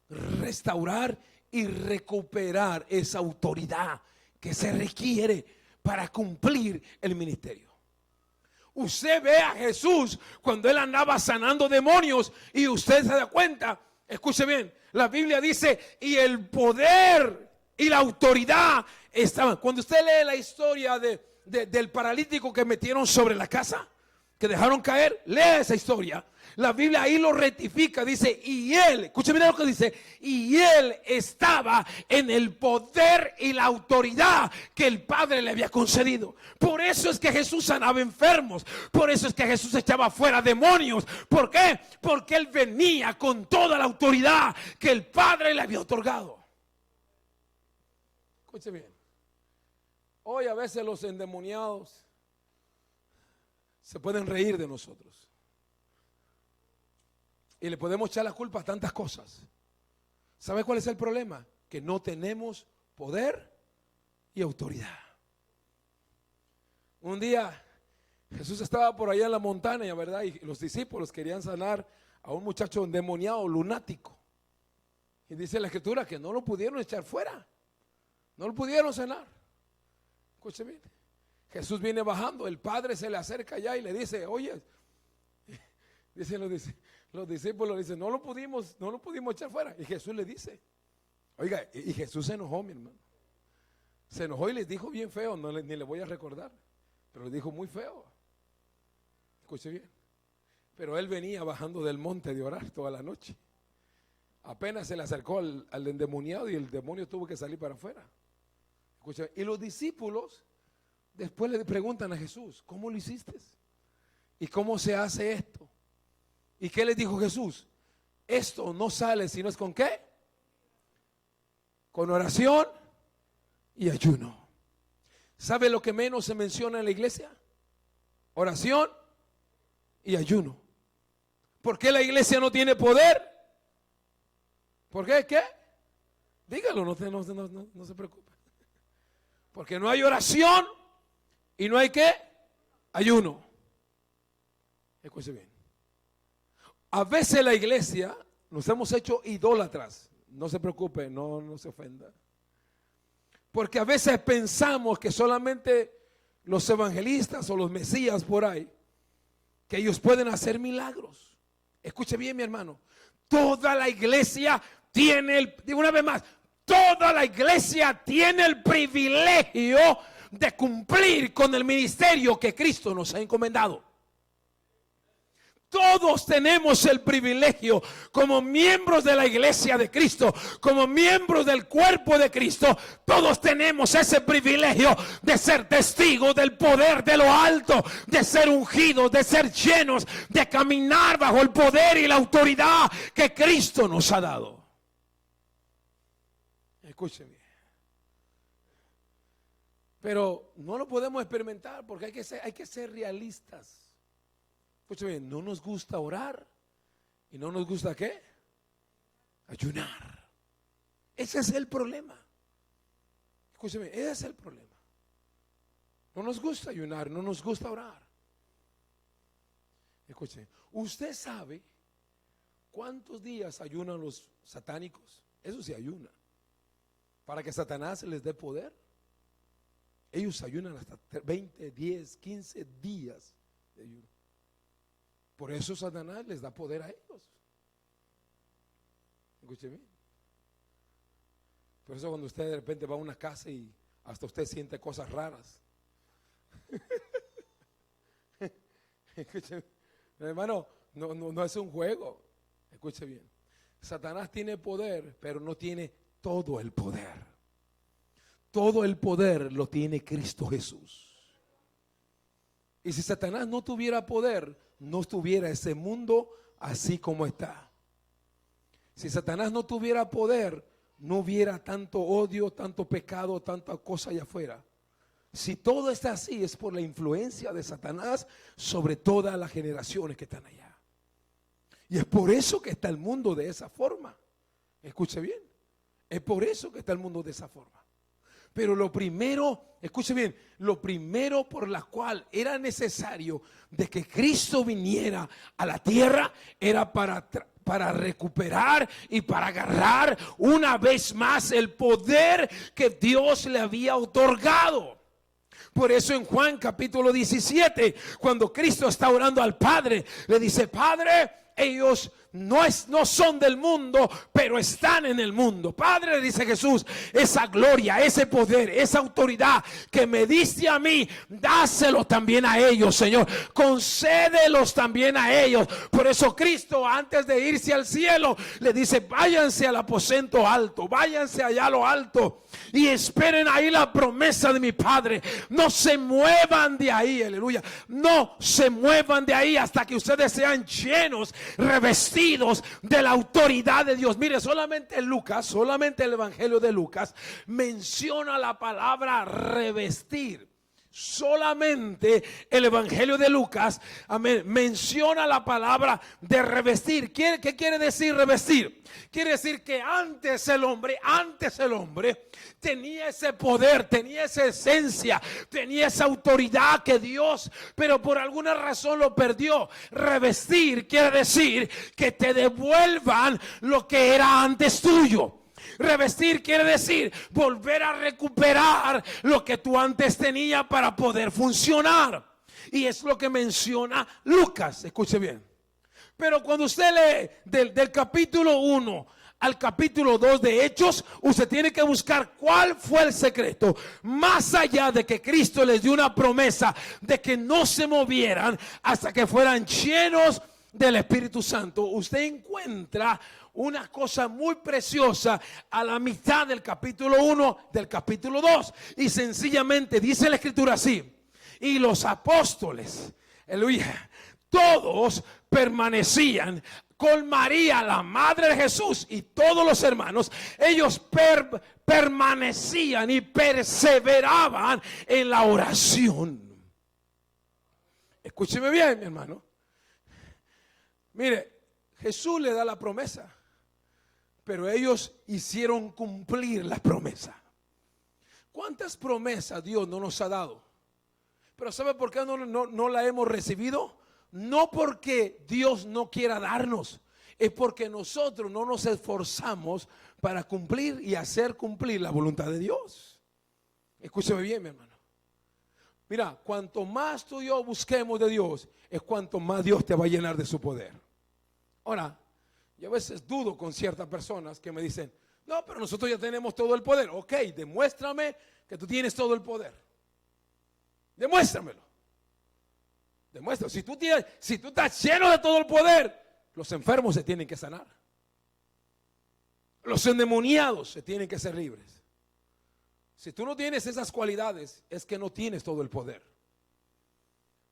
restaurar y recuperar esa autoridad que se requiere para cumplir el ministerio. Usted ve a Jesús cuando él andaba sanando demonios y usted se da cuenta, escuche bien, la Biblia dice, y el poder y la autoridad estaban. Cuando usted lee la historia del paralítico que metieron sobre la casa, que dejaron caer, lea esa historia. La Biblia ahí lo rectifica, dice, y él, escúcheme lo que dice, y él estaba en el poder y la autoridad que el Padre le había concedido. Por eso es que Jesús sanaba enfermos, por eso es que Jesús echaba fuera demonios. ¿Por qué? Porque él venía con toda la autoridad que el Padre le había otorgado. Escuche bien, hoy a veces los endemoniados se pueden reír de nosotros. Y le podemos echar la culpa a tantas cosas. ¿Sabe cuál es el problema? Que no tenemos poder y autoridad. Un día Jesús estaba por allá en la montaña, ¿verdad? Y los discípulos querían sanar a un muchacho endemoniado, lunático. Y dice la Escritura que no lo pudieron echar fuera. No lo pudieron sanar. Escuchen bien. Jesús viene bajando, el Padre se le acerca allá y le dice, oye, dicen los discípulos, dicen, no lo pudimos echar fuera. Y Jesús le dice, oiga, y Jesús se enojó, mi hermano. Se enojó y les dijo bien feo, ni le voy a recordar, pero les dijo muy feo. Escuche bien. Pero él venía bajando del monte de orar toda la noche. Apenas se le acercó al endemoniado y el demonio tuvo que salir para afuera. Escuche, y los discípulos después le preguntan a Jesús, ¿cómo lo hiciste? ¿Y cómo se hace esto? ¿Y qué les dijo Jesús? Esto no sale si no es con ¿qué? Con oración y ayuno. ¿Sabe lo que menos se menciona en la iglesia? Oración y ayuno. ¿Por qué la iglesia no tiene poder? ¿Por qué? ¿Qué? Dígalo, no se preocupe. Porque no hay oración y no hay ¿qué? Ayuno. Escuche bien. A veces la iglesia nos hemos hecho idólatras. No se preocupe, no se ofenda. Porque a veces pensamos que solamente los evangelistas o los mesías por ahí, que ellos pueden hacer milagros. Escuche bien, mi hermano. Toda la iglesia tiene digo una vez más, toda la iglesia tiene el privilegio de cumplir con el ministerio que Cristo nos ha encomendado. Todos tenemos el privilegio como miembros de la iglesia de Cristo, como miembros del cuerpo de Cristo. Todos tenemos ese privilegio de ser testigos del poder de lo alto, de ser ungidos, de ser llenos, de caminar bajo el poder y la autoridad que Cristo nos ha dado. Escúcheme. Pero no lo podemos experimentar porque hay que ser realistas. Escúchame bien, no nos gusta orar y no nos gusta ¿qué? Ayunar. Ese es el problema. Escúchame, ese es el problema. No nos gusta ayunar, no nos gusta orar. Escúcheme, ¿usted sabe cuántos días ayunan los satánicos? Eso sí ayunan. Para que Satanás les dé poder. Ellos ayunan hasta 20, 10, 15 días de ayuno. Por eso Satanás les da poder a ellos. Escúcheme. Por eso cuando usted de repente va a una casa y hasta usted siente cosas raras. Escúcheme, hermano, no es un juego. Escuche bien. Satanás tiene poder, pero no tiene todo el poder. Todo el poder lo tiene Cristo Jesús. Y si Satanás no tuviera poder, no estuviera ese mundo así como está. Si Satanás no tuviera poder, no hubiera tanto odio, tanto pecado, tanta cosa allá afuera. Si todo está así, es por la influencia de Satanás sobre todas las generaciones que están allá. Y es por eso que está el mundo de esa forma. Escuche bien. Es por eso que está el mundo de esa forma. Pero lo primero, escuche bien, lo primero por la cual era necesario de que Cristo viniera a la tierra era para recuperar y para agarrar una vez más el poder que Dios le había otorgado. Por eso en Juan capítulo 17, cuando Cristo está orando al Padre, le dice: Padre, ellos no son del mundo, pero están en el mundo. Padre, dice Jesús, esa gloria, ese poder, esa autoridad que me diste a mí, dáselo también a ellos, Señor. Concédelos también a ellos. Por eso Cristo, antes de irse al cielo, le dice: váyanse al aposento alto, váyanse allá a lo alto y esperen ahí la promesa de mi Padre. No se muevan de ahí, aleluya. No se muevan de ahí hasta que ustedes sean llenos, revestidos de la autoridad de Dios. Mire, solamente el Evangelio de Lucas menciona la palabra revestir. Solamente el Evangelio de Lucas, amén, menciona la palabra de revestir. ¿Qué quiere decir revestir? Quiere decir que antes el hombre tenía ese poder, tenía esa esencia, tenía esa autoridad que Dios, pero por alguna razón lo perdió. Revestir quiere decir que te devuelvan lo que era antes tuyo. Revestir quiere decir volver a recuperar lo que tú antes tenías para poder funcionar. Y es lo que menciona Lucas. Escuche bien. Pero cuando usted lee del capítulo 1 al capítulo 2 de Hechos, usted tiene que buscar cuál fue el secreto. Más allá de que Cristo les dio una promesa de que no se movieran hasta que fueran llenos del Espíritu Santo, usted encuentra una cosa muy preciosa a la mitad del capítulo 1 del capítulo 2. Y sencillamente dice la Escritura así: y los apóstoles, aleluya, todos permanecían con María, la madre de Jesús, y todos los hermanos. Ellos permanecían y perseveraban en la oración. Escúcheme bien, mi hermano. Mire, Jesús le da la promesa, pero ellos hicieron cumplir la promesa. ¿Cuántas promesas Dios no nos ha dado? Pero ¿sabe por qué no la hemos recibido? No porque Dios no quiera darnos, es porque nosotros no nos esforzamos para cumplir y hacer cumplir la voluntad de Dios. Escúcheme bien, mi hermano. Mira, cuanto más tú y yo busquemos de Dios, es cuanto más Dios te va a llenar de su poder. Ahora, yo a veces dudo con ciertas personas que me dicen: no, pero nosotros ya tenemos todo el poder. Ok, demuéstrame que tú tienes todo el poder. Demuéstramelo. Demuéstralo. Si tú estás lleno de todo el poder, los enfermos se tienen que sanar. Los endemoniados se tienen que ser libres. Si tú no tienes esas cualidades, es que no tienes todo el poder.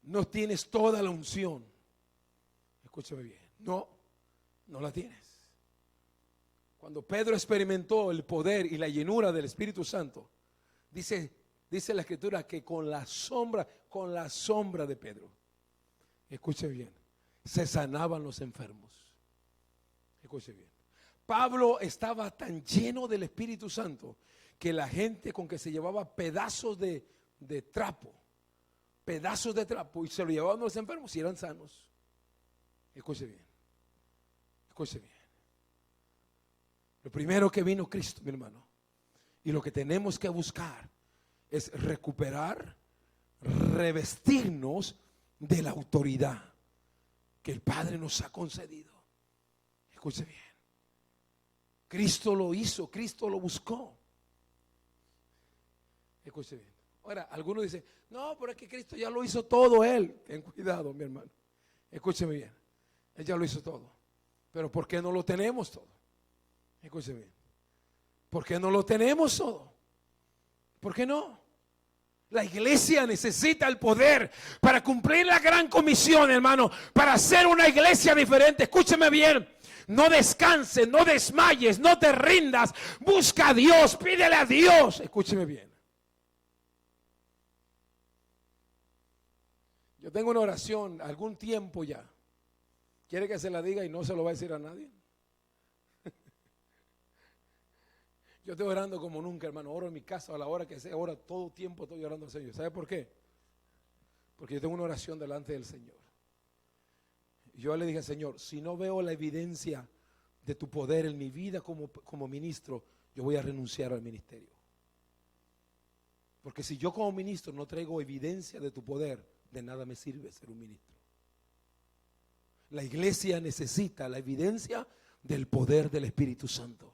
No tienes toda la unción. Escúchame bien. No la tienes. Cuando Pedro experimentó el poder y la llenura del Espíritu Santo, dice la Escritura que con la sombra de Pedro, escuche bien, se sanaban los enfermos. Escuche bien. Pablo estaba tan lleno del Espíritu Santo que la gente con que se llevaba pedazos de trapo, y se lo llevaban a los enfermos y eran sanos. Escuche bien. Escuche bien. Lo primero que vino Cristo, mi hermano, y lo que tenemos que buscar es recuperar, revestirnos de la autoridad que el Padre nos ha concedido. Escuche bien. Cristo lo hizo, Cristo lo buscó. Escuche bien. Ahora, algunos dicen, no, pero es que Cristo ya lo hizo todo Él. Ten cuidado, mi hermano. Escúcheme bien. Él ya lo hizo todo. Pero ¿por qué no lo tenemos todo? Escúcheme bien. ¿Por qué no lo tenemos todo? ¿Por qué no? La iglesia necesita el poder para cumplir la gran comisión, hermano, para hacer una iglesia diferente. Escúcheme bien. No descanses, no desmayes, no te rindas. Busca a Dios, pídele a Dios. Escúcheme bien. Yo tengo una oración algún tiempo ya. ¿Quiere que se la diga y no se lo va a decir a nadie? Yo estoy orando como nunca, hermano. Oro en mi casa a la hora que sea. Oro todo tiempo estoy orando al Señor. ¿Sabe por qué? Porque yo tengo una oración delante del Señor. Yo le dije, Señor, si no veo la evidencia de tu poder en mi vida como ministro, yo voy a renunciar al ministerio. Porque si yo como ministro no traigo evidencia de tu poder, de nada me sirve ser un ministro. La iglesia necesita la evidencia del poder del Espíritu Santo.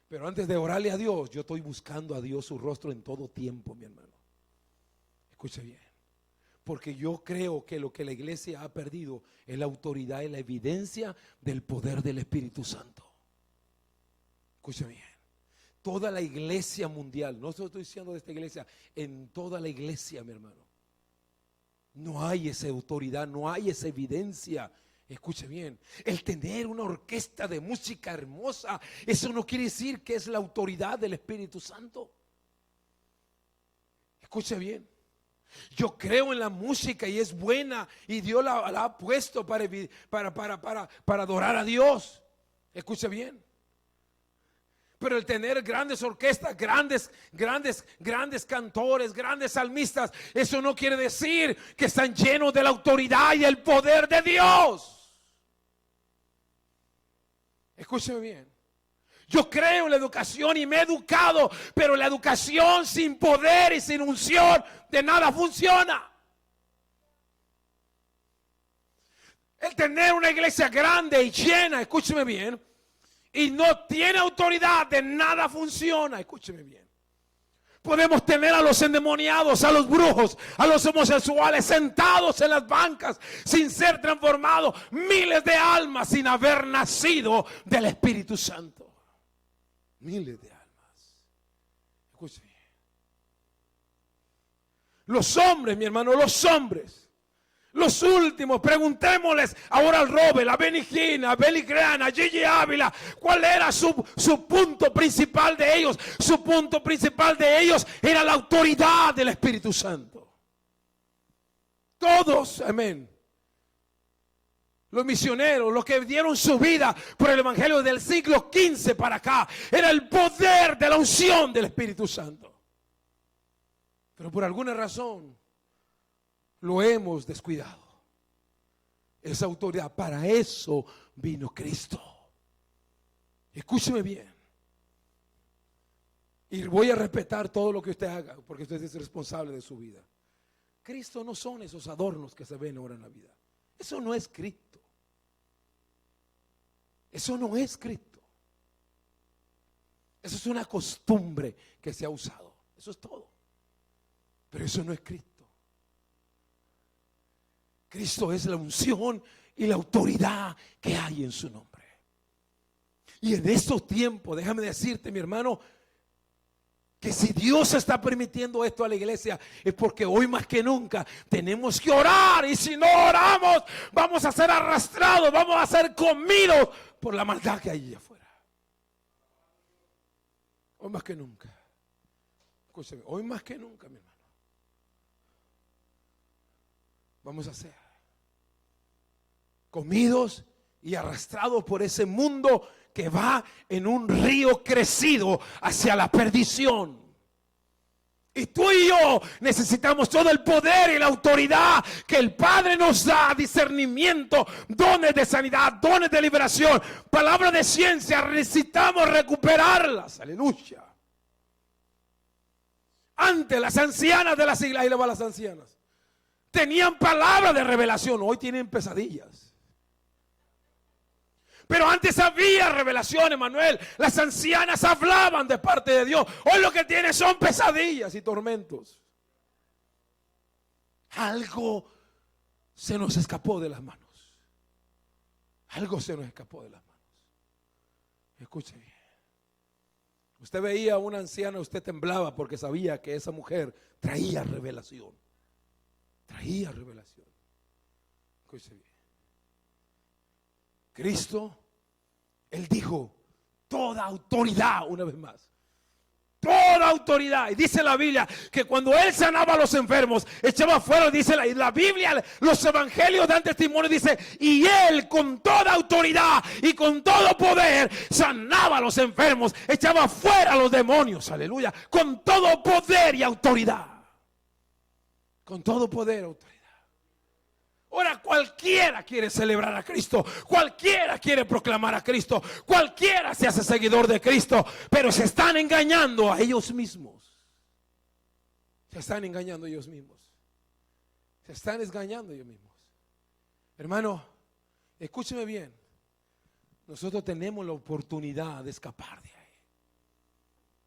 Pero antes de orarle a Dios, yo estoy buscando a Dios su rostro en todo tiempo, mi hermano. Escuche bien. Porque yo creo que lo que la iglesia ha perdido es la autoridad y la evidencia del poder del Espíritu Santo. Escuche bien. Toda la iglesia mundial, no estoy diciendo de esta iglesia, en toda la iglesia, mi hermano, no hay esa autoridad, no hay esa evidencia. Escuche bien, el tener una orquesta de música hermosa, eso no quiere decir que es la autoridad del Espíritu Santo. Escuche bien. Yo creo en la música y es buena y Dios la ha puesto para adorar a Dios. Escuche bien. Pero el tener grandes orquestas, grandes cantores, grandes salmistas, eso no quiere decir que están llenos de la autoridad y el poder de Dios. Escúcheme bien. Yo creo en la educación y me he educado, pero la educación sin poder y sin unción de nada funciona. El tener una iglesia grande y llena, escúcheme bien, y no tiene autoridad, de nada funciona. Escúcheme bien. Podemos tener a los endemoniados, a los brujos, a los homosexuales sentados en las bancas sin ser transformados, miles de almas sin haber nacido del Espíritu Santo. Miles de almas. Escuche bien. Los hombres, mi hermano, los hombres. Los últimos, preguntémosles ahora al Robert, a Benny Hinn, a Billy Graham, a Gigi Ávila, ¿cuál era su punto principal de ellos? Su punto principal de ellos era la autoridad del Espíritu Santo. Todos, amén. Los misioneros, los que dieron su vida por el evangelio del siglo XV para acá, era el poder de la unción del Espíritu Santo. Pero por alguna razón lo hemos descuidado. Esa autoridad, para eso vino Cristo. Escúcheme bien. Y voy a respetar todo lo que usted haga, porque usted es responsable de su vida. Cristo no son esos adornos que se ven ahora en la vida. Eso no es Cristo. Eso no es Cristo. Eso es una costumbre que se ha usado. Eso es todo. Pero eso no es Cristo. Cristo es la unción y la autoridad que hay en su nombre. Y en estos tiempos, déjame decirte, mi hermano, que si Dios está permitiendo esto a la iglesia, es porque hoy más que nunca tenemos que orar. Y si no oramos, vamos a ser arrastrados, vamos a ser comidos por la maldad que hay allá afuera. Hoy más que nunca. Escúcheme, hoy más que nunca, mi hermano, vamos a ser comidos y arrastrados por ese mundo que va en un río crecido hacia la perdición. Y tú y yo necesitamos todo el poder y la autoridad que el Padre nos da, discernimiento, dones de sanidad, dones de liberación, palabras de ciencia, necesitamos recuperarlas. Aleluya. Antes las ancianas de las iglesias, ahí le van las ancianas, tenían palabra de revelación, hoy tienen pesadillas. Pero antes había revelación, Emanuel. Las ancianas hablaban de parte de Dios. Hoy lo que tienen son pesadillas y tormentos. Algo se nos escapó de las manos. Algo se nos escapó de las manos. Escuche bien. Usted veía a una anciana, usted temblaba porque sabía que esa mujer traía revelación. Traía revelación. Escuche bien. Cristo, Él dijo, toda autoridad, una vez más. Toda autoridad. Y dice la Biblia que cuando Él sanaba a los enfermos, echaba fuera, dice la Biblia, los evangelios dan testimonio, dice, y Él con toda autoridad y con todo poder sanaba a los enfermos, echaba fuera a los demonios, aleluya, con todo poder y autoridad. Con todo poder y autoridad. Ahora cualquiera quiere celebrar a Cristo, cualquiera quiere proclamar a Cristo, cualquiera se hace seguidor de Cristo, pero se están engañando a ellos mismos. Se están engañando a ellos mismos. Se están engañando a ellos mismos. Hermano, escúcheme bien. Nosotros tenemos la oportunidad de escapar de ahí.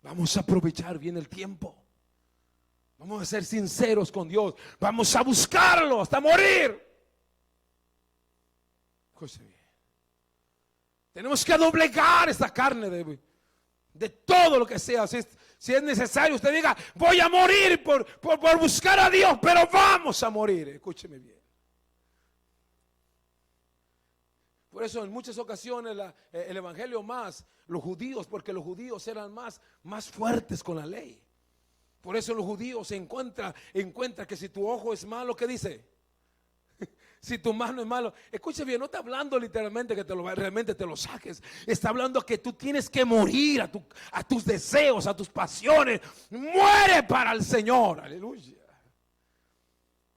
Vamos a aprovechar bien el tiempo. Vamos a ser sinceros con Dios. Vamos a buscarlo hasta morir. Tenemos que doblegar esta carne de todo lo que sea. Si es necesario, usted diga, voy a morir por buscar a Dios, pero vamos a morir. Escúcheme bien. Por eso en muchas ocasiones el evangelio más, los judíos, porque los judíos eran más fuertes con la ley. Por eso los judíos se encuentra que si tu ojo es malo, ¿qué dice? Si tu mano es malo, escuche bien, no está hablando literalmente que realmente te lo saques. Está hablando que tú tienes que morir a tus deseos, a tus pasiones. Muere para el Señor, aleluya.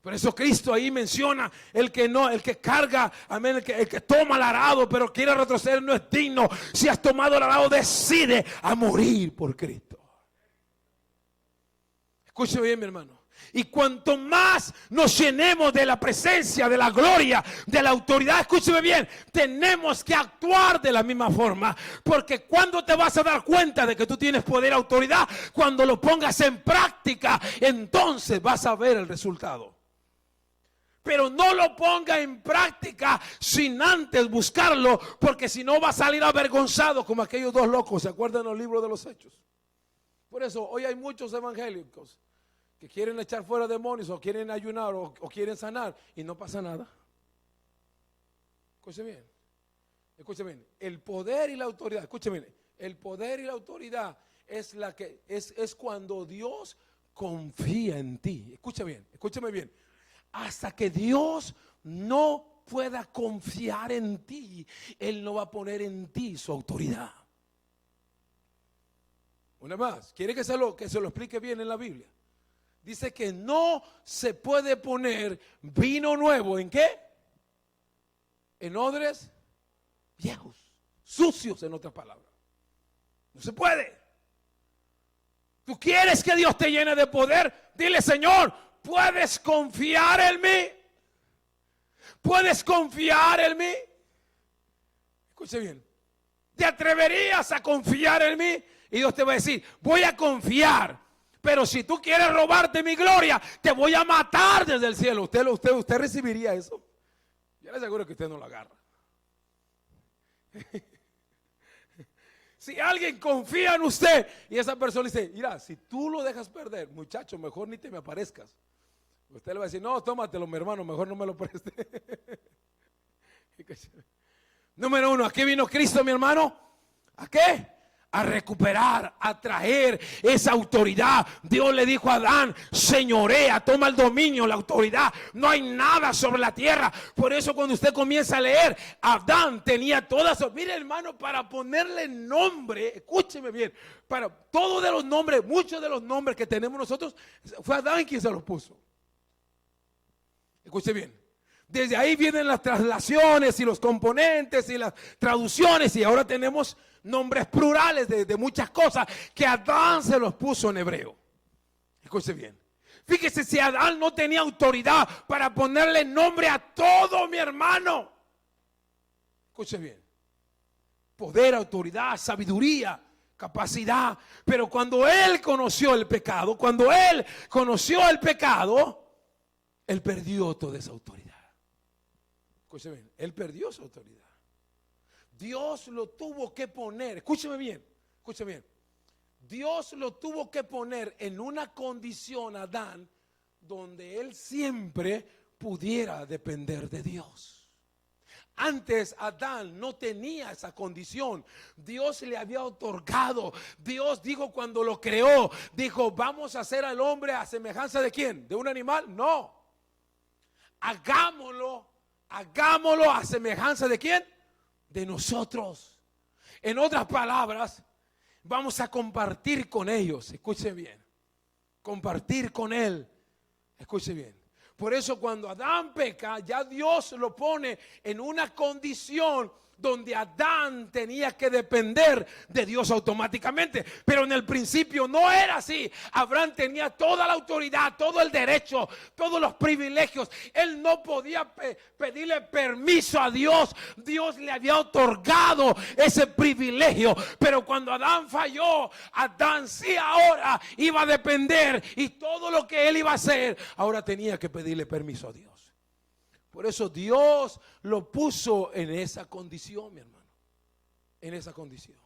Por eso Cristo ahí menciona el que carga, amén, el que toma el arado pero quiere retroceder no es digno. Si has tomado el arado, decide a morir por Cristo. Escuche bien, mi hermano. Y cuanto más nos llenemos de la presencia, de la gloria, de la autoridad, escúcheme bien, tenemos que actuar de la misma forma. Porque cuando te vas a dar cuenta de que tú tienes poder y autoridad, cuando lo pongas en práctica, entonces vas a ver el resultado. Pero no lo ponga en práctica sin antes buscarlo, porque si no va a salir avergonzado como aquellos dos locos. ¿Se acuerdan los libros de los Hechos? Por eso hoy hay muchos evangélicos que quieren echar fuera demonios o quieren ayunar o quieren sanar y no pasa nada. Escuchen bien. Escuchen bien. El poder y la autoridad. Escuchen bien. El poder y la autoridad es cuando Dios confía en ti. Escuchen bien. Escúcheme bien. Hasta que Dios no pueda confiar en ti, Él no va a poner en ti su autoridad. Una más, quiere que se lo explique bien en la Biblia. Dice que no se puede poner vino nuevo, ¿en qué? En odres viejos, sucios, en otras palabras. No se puede. ¿Tú quieres que Dios te llene de poder? Dile, Señor, ¿puedes confiar en mí? ¿Puedes confiar en mí? Escuche bien. ¿Te atreverías a confiar en mí? Y Dios te va a decir, voy a confiar, pero si tú quieres robarte mi gloria, te voy a matar desde el cielo. ¿Usted recibiría eso? Yo le aseguro que usted no lo agarra. Si alguien confía en usted y esa persona dice, mira, si tú lo dejas perder, muchacho, mejor ni te me aparezcas. Usted le va a decir, no, tómatelo, mi hermano, mejor no me lo preste. Número uno, ¿a qué vino Cristo, mi hermano? ¿A qué? A recuperar, a traer esa autoridad. Dios le dijo a Adán, señorea, toma el dominio, la autoridad. No hay nada sobre la tierra. Por eso cuando usted comienza a leer, Adán tenía todas. Mire, hermano, para ponerle nombre, escúcheme bien, para todos de los nombres, muchos de los nombres que tenemos nosotros, fue Adán quien se los puso. Escuche bien. Desde ahí vienen las traslaciones y los componentes y las traducciones, y ahora tenemos nombres plurales de muchas cosas que Adán se los puso en hebreo. Escuche bien. Fíjese, si Adán no tenía autoridad para ponerle nombre a todo, mi hermano. Escuche bien. Poder, autoridad, sabiduría, capacidad. Pero cuando él conoció el pecado, él perdió toda esa autoridad. Escúcheme bien, él perdió su autoridad. Dios lo tuvo que poner, escúcheme bien. Dios lo tuvo que poner en una condición, Adán, donde él siempre pudiera depender de Dios. Antes Adán no tenía esa condición. Dios le había otorgado. Dios dijo cuando lo creó, dijo, vamos a hacer al hombre a semejanza de ¿quién? ¿De un animal? No. Hagámoslo a semejanza de ¿quién? De nosotros. En otras palabras, vamos a compartir con ellos. Escuchen bien. Compartir con él. Escuchen bien. Por eso cuando Adán peca, ya Dios lo pone en una condición donde Adán tenía que depender de Dios automáticamente. Pero en el principio no era así. Abraham tenía toda la autoridad, todo el derecho, todos los privilegios. Él no podía pedirle permiso a Dios. Dios le había otorgado ese privilegio. Pero cuando Adán falló, Adán sí ahora iba a depender. Y todo lo que él iba a hacer, ahora tenía que pedirle permiso a Dios. Por eso Dios lo puso en esa condición, mi hermano. En esa condición.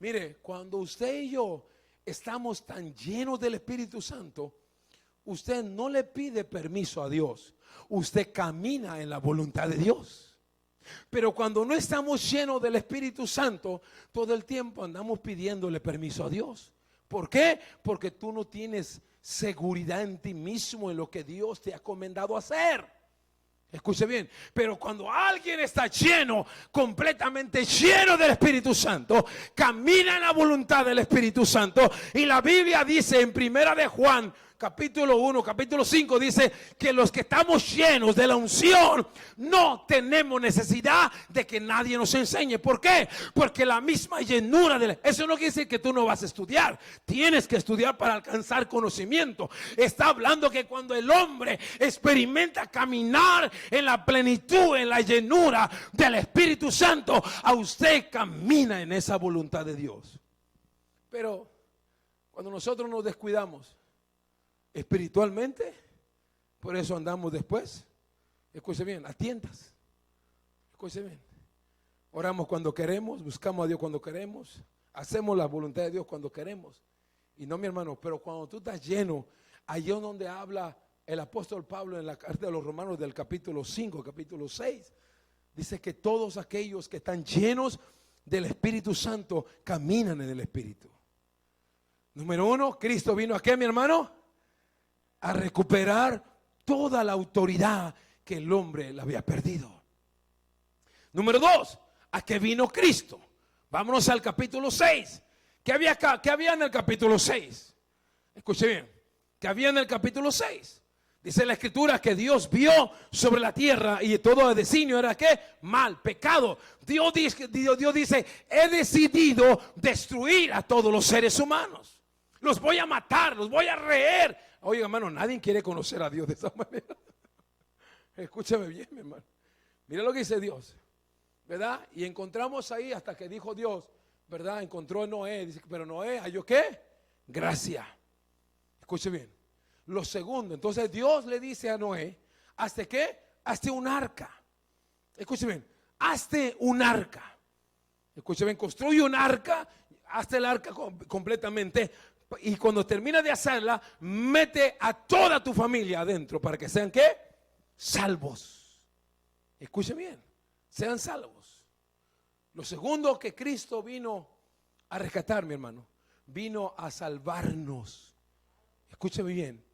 Mire, cuando usted y yo estamos tan llenos del Espíritu Santo, usted no le pide permiso a Dios. Usted camina en la voluntad de Dios. Pero cuando no estamos llenos del Espíritu Santo, todo el tiempo andamos pidiéndole permiso a Dios. ¿Por qué? Porque tú no tienes seguridad en ti mismo, en lo que Dios te ha encomendado hacer. Escuche bien, pero cuando alguien está lleno, completamente lleno del Espíritu Santo, camina en la voluntad del Espíritu Santo, y la Biblia dice en Primera de Juan, capítulo 1, capítulo 5, dice que los que estamos llenos de la unción no tenemos necesidad de que nadie nos enseñe. ¿Por qué? Porque la misma llenura eso no quiere decir que tú no vas a estudiar. Tienes que estudiar para alcanzar conocimiento. Está hablando que cuando el hombre experimenta caminar en la plenitud, en la llenura del Espíritu Santo, a usted camina en esa voluntad de Dios. Pero cuando nosotros nos descuidamos espiritualmente, por eso andamos después, escuche bien, a tientas. Escuche bien, oramos cuando queremos, buscamos a Dios cuando queremos, hacemos la voluntad de Dios cuando queremos. Y no, mi hermano, pero cuando tú estás lleno, allí es donde habla el apóstol Pablo en la carta de los Romanos del capítulo 5, capítulo 6, dice que todos aquellos que están llenos del Espíritu Santo caminan en el Espíritu. Número 1, Cristo vino ¿a qué, mi hermano? A recuperar toda la autoridad que el hombre la había perdido. Número 2, ¿a qué vino Cristo? Vámonos al capítulo 6. ¿Qué había en el capítulo 6? Escuche bien. ¿Qué había en el capítulo 6? Dice la Escritura que Dios vio sobre la tierra y todo el designio era ¿qué? Mal, pecado. Dios dice, he decidido destruir a todos los seres humanos. Los voy a matar, los voy a reer. Oiga, hermano, nadie quiere conocer a Dios de esa manera. Escúchame bien, mi hermano. Mira lo que dice Dios, ¿verdad? Y encontramos ahí hasta que dijo Dios, ¿verdad? Encontró a Noé. Dice, pero Noé, ¿halló qué? Gracia. Escuche bien. Lo segundo, entonces Dios le dice a Noé, ¿hazte qué? Hazte un arca. Escuche bien, hazte un arca. Escuche bien, construye un arca, hazte el arca completamente. Y cuando termina de hacerla, mete a toda tu familia adentro para que sean ¿qué? Salvos. Escuchen bien, sean salvos. Lo segundo que Cristo vino a rescatar, mi hermano, vino a salvarnos. Escúcheme bien,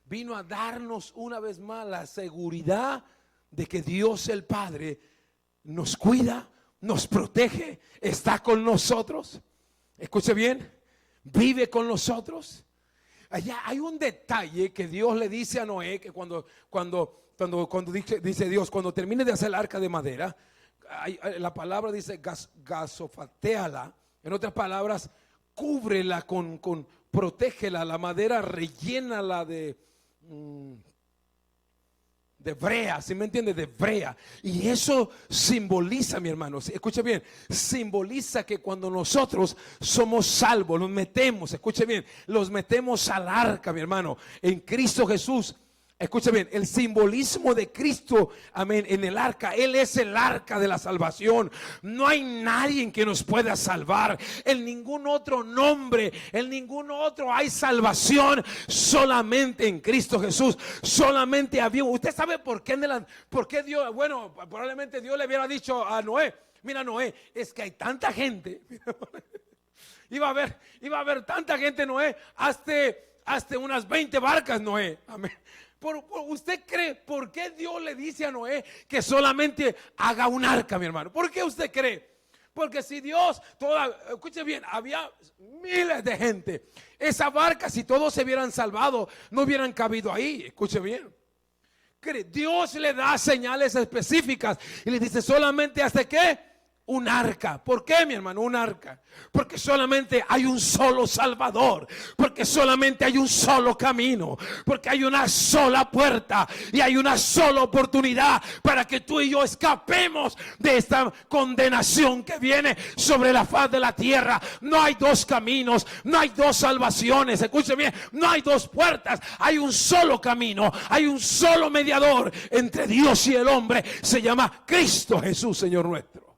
vino a darnos una vez más la seguridad de que Dios el Padre nos cuida, nos protege, está con nosotros. Escuche bien, vive con nosotros. Allá hay un detalle que Dios le dice a Noé, que cuando dice Dios, cuando termine de hacer el arca de madera, la palabra dice gasofateala. En otras palabras, cúbrela protégela, la madera, rellénala de de brea, ¿sí me entiende? De brea. Y eso simboliza, mi hermano, escuche bien, simboliza que cuando nosotros somos salvos, los metemos, escuche bien, los metemos al arca, mi hermano, en Cristo Jesús. Escucha bien, el simbolismo de Cristo, amén, en el arca. Él es el arca de la salvación. No hay nadie que nos pueda salvar. En ningún otro nombre, en ningún otro hay salvación. Solamente en Cristo Jesús. Solamente había. ¿Usted sabe por qué Dios? Bueno, probablemente Dios le hubiera dicho a Noé: mira, Noé, es que hay tanta gente. Iba a haber tanta gente, Noé. Hazte unas 20 barcas, Noé. Amén. ¿Usted cree por qué Dios le dice a Noé que solamente haga un arca, mi hermano? ¿Por qué usted cree? Porque si Dios, escuche bien, había miles de gente. Esa barca, si todos se hubieran salvado, no hubieran cabido ahí. Escuche bien. Dios le da señales específicas y le dice: solamente hasta qué. Un arca. ¿Por qué, mi hermano? Un arca. Porque solamente hay un solo Salvador. Porque solamente hay un solo camino. Porque hay una sola puerta. Y hay una sola oportunidad para que tú y yo escapemos de esta condenación que viene sobre la faz de la tierra. No hay dos caminos. No hay dos salvaciones. Escuchen bien. No hay dos puertas. Hay un solo camino. Hay un solo mediador entre Dios y el hombre. Se llama Cristo Jesús, Señor nuestro.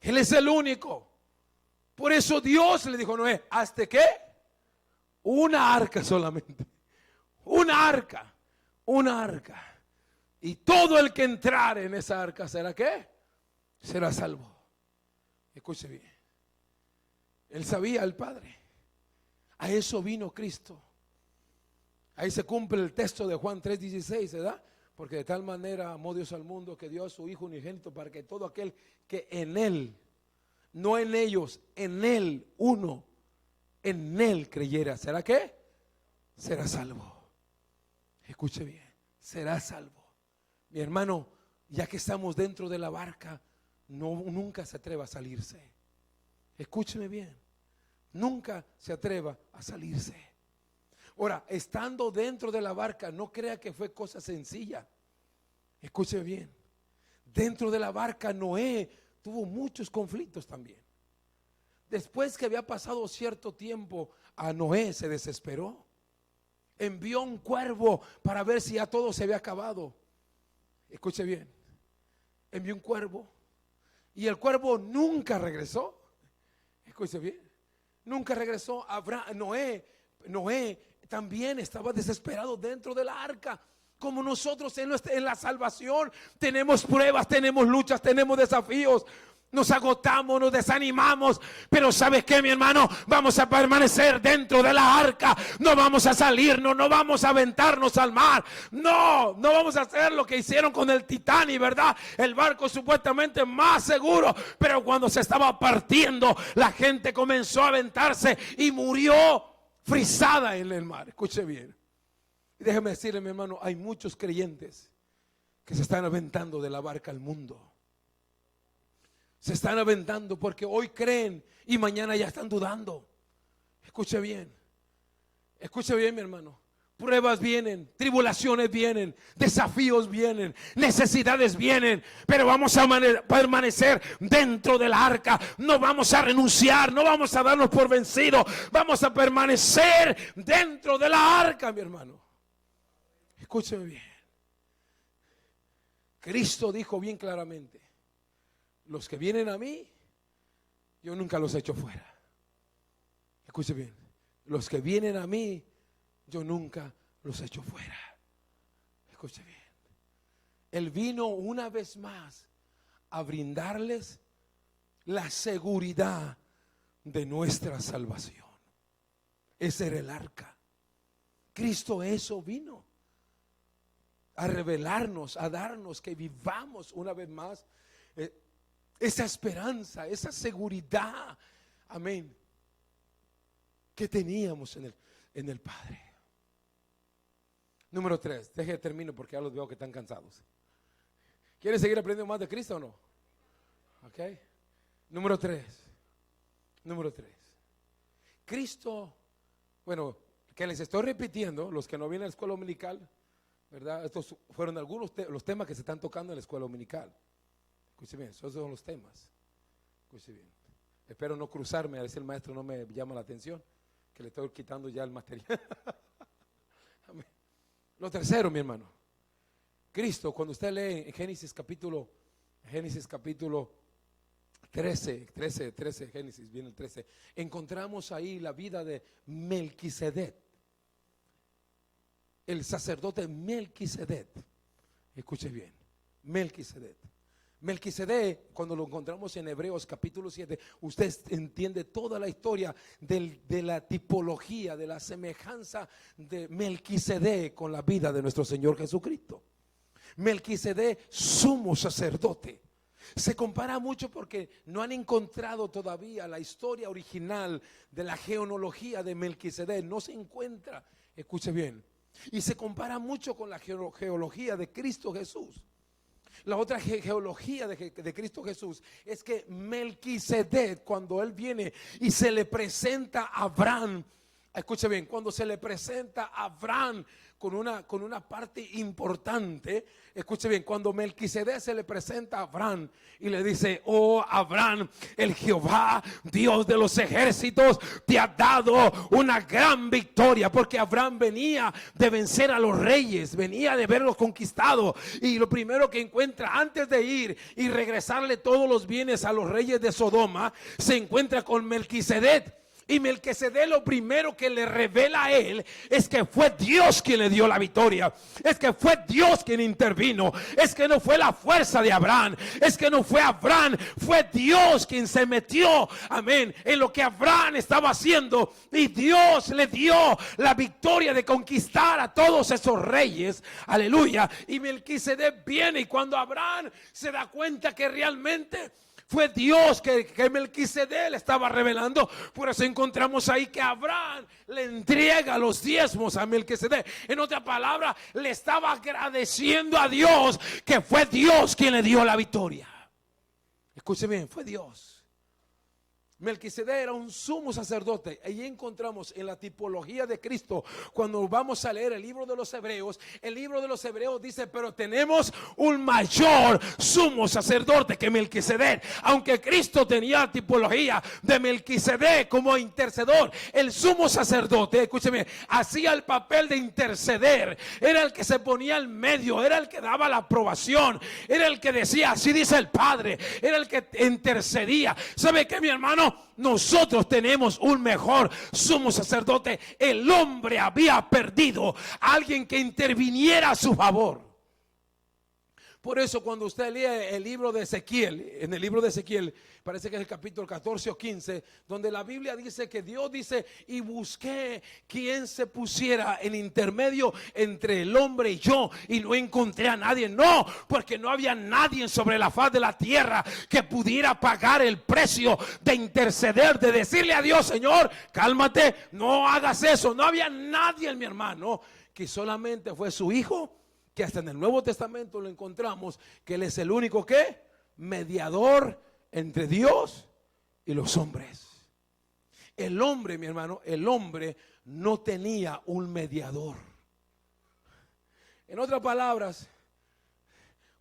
Él es el único. Por eso Dios le dijo a Noé: hazte qué, una arca solamente. Una arca. Una arca. Y todo el que entrare en esa arca será qué, será salvo. Escuche bien. Él sabía, el Padre. A eso vino Cristo. Ahí se cumple el texto de Juan 3:16, ¿verdad? Porque de tal manera amó Dios al mundo que dio a su Hijo unigénito para que todo aquel que en Él, no en ellos, en Él, uno, en Él creyera. ¿Será qué? Será salvo. Escuche bien, será salvo. Mi hermano, ya que estamos dentro de la barca, nunca se atreva a salirse. Escúcheme bien, nunca se atreva a salirse. Ahora, estando dentro de la barca, no crea que fue cosa sencilla. Escuche bien. Dentro de la barca, Noé tuvo muchos conflictos también. Después que había pasado cierto tiempo, a Noé se desesperó. Envió un cuervo para ver si ya todo se había acabado. Escuche bien. Envió un cuervo y el cuervo nunca regresó. Escuche bien. Nunca regresó. Noé también estaba desesperado dentro de la arca. Como nosotros en la salvación tenemos pruebas, tenemos luchas, tenemos desafíos. Nos agotamos, nos desanimamos. Pero ¿sabes qué, mi hermano? Vamos a permanecer dentro de la arca. No vamos a salirnos, no vamos a aventarnos al mar. No vamos a hacer lo que hicieron con el Titanic, ¿verdad? El barco supuestamente más seguro. Pero cuando se estaba partiendo, la gente comenzó a aventarse y murió frisada en el mar. Escuche bien. Y déjeme decirle, mi hermano, hay muchos creyentes que se están aventando de la barca al mundo. Se están aventando porque hoy creen y mañana ya están dudando. Escuche bien, mi hermano. Pruebas vienen, tribulaciones vienen, desafíos vienen, necesidades vienen, pero vamos a permanecer dentro del arca. No vamos a renunciar, no vamos a darnos por vencidos. Vamos a permanecer dentro de la arca, mi hermano. Escúcheme bien. Cristo dijo bien claramente: los que vienen a mí, yo nunca los echo fuera. Escuche bien. Los que vienen a mí, yo nunca los echo fuera. Escuche bien. Él vino una vez más a brindarles la seguridad de nuestra salvación. Ese era el arca. Cristo eso vino a revelarnos, a darnos que vivamos una vez más esa esperanza, esa seguridad, amén, que teníamos en el Padre. Número 3, termino porque ya los veo que están cansados. ¿Quieren seguir aprendiendo más de Cristo o no? Ok. Número 3. Cristo, bueno, que les estoy repitiendo, los que no vienen a la escuela dominical, ¿verdad? Estos fueron algunos los temas que se están tocando en la escuela dominical. Escuche bien, esos son los temas. Escuche bien. Espero no cruzarme, a ver si el maestro no me llama la atención, que le estoy quitando ya el material. Lo tercero, mi hermano, Cristo, cuando usted lee en Génesis capítulo 13, Génesis, viene el 13, encontramos ahí la vida de Melquisedec, el sacerdote Melquisedec. Escuche bien, Melquisedec. Melquisedec, cuando lo encontramos en Hebreos capítulo 7, usted entiende toda la historia de la tipología, de la semejanza de Melquisedec con la vida de nuestro Señor Jesucristo. Melquisedec, sumo sacerdote. Se compara mucho porque no han encontrado todavía la historia original de la genealogía de Melquisedec. No se encuentra, escuche bien. Y se compara mucho con la genealogía de Cristo Jesús. La otra genealogía de Cristo Jesús es que Melquisedec, cuando él viene y se le presenta a Abraham, escuche bien, cuando se le presenta a Abraham con una parte importante, escuche bien, cuando Melquisedec se le presenta a Abraham y le dice: oh Abraham, el Jehová, Dios de los ejércitos, te ha dado una gran victoria, porque Abraham venía de vencer a los reyes, venía de verlos conquistados, y lo primero que encuentra antes de ir y regresarle todos los bienes a los reyes de Sodoma, se encuentra con Melquisedec. Y Melquisedec, lo primero que le revela a él es que fue Dios quien le dio la victoria, es que fue Dios quien intervino, es que no fue la fuerza de Abraham, es que no fue Abraham, fue Dios quien se metió, amén, en lo que Abraham estaba haciendo, y Dios le dio la victoria de conquistar a todos esos reyes, aleluya. Y Melquisedec viene, y cuando Abraham se da cuenta que realmente fue Dios que Melquisedec le estaba revelando, por eso encontramos ahí que Abraham le entrega los diezmos a Melquisedec. En otra palabra, le estaba agradeciendo a Dios que fue Dios quien le dio la victoria. Escuche bien, fue Dios. Melquisedec era un sumo sacerdote. Ahí encontramos en la tipología de Cristo, cuando vamos a leer el libro de los Hebreos, el libro de los Hebreos dice: pero tenemos un mayor sumo sacerdote que Melquisedec. Aunque Cristo tenía la tipología de Melquisedec como intercedor, el sumo sacerdote, escúcheme, hacía el papel de interceder. Era el que se ponía en medio, era el que daba la aprobación, era el que decía: así dice el Padre, era el que intercedía. ¿Sabe qué, mi hermano? Nosotros tenemos un mejor sumo sacerdote. El hombre había perdido a alguien que interviniera a su favor. Por eso cuando usted lee el libro de Ezequiel, en el libro de Ezequiel, parece que es el capítulo 14 o 15, donde la Biblia dice que Dios dice: y busqué quien se pusiera en intermedio entre el hombre y yo, y no encontré a nadie. No, porque no había nadie sobre la faz de la tierra que pudiera pagar el precio de interceder, de decirle a Dios: Señor, cálmate, no hagas eso. No había nadie, mi hermano, que solamente fue su Hijo, que hasta en el Nuevo Testamento lo encontramos, que Él es el único que mediador entre Dios y los hombres. El hombre, mi hermano, el hombre no tenía un mediador. En otras palabras,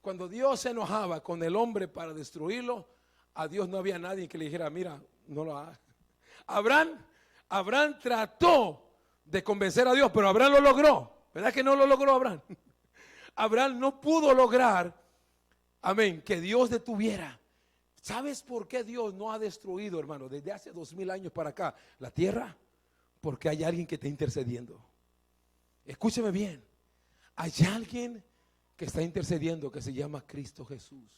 cuando Dios se enojaba con el hombre para destruirlo, a Dios no había nadie que le dijera: mira, no lo hagas. Abraham trató de convencer a Dios, pero Abraham lo logró. ¿Verdad que no lo logró Abraham? Abraham no pudo lograr, amén, que Dios detuviera. ¿Sabes por qué Dios no ha destruido, hermano, desde hace 2000 años para acá la tierra? Porque hay alguien que está intercediendo. Escúcheme bien, hay alguien que está intercediendo, que se llama Cristo Jesús.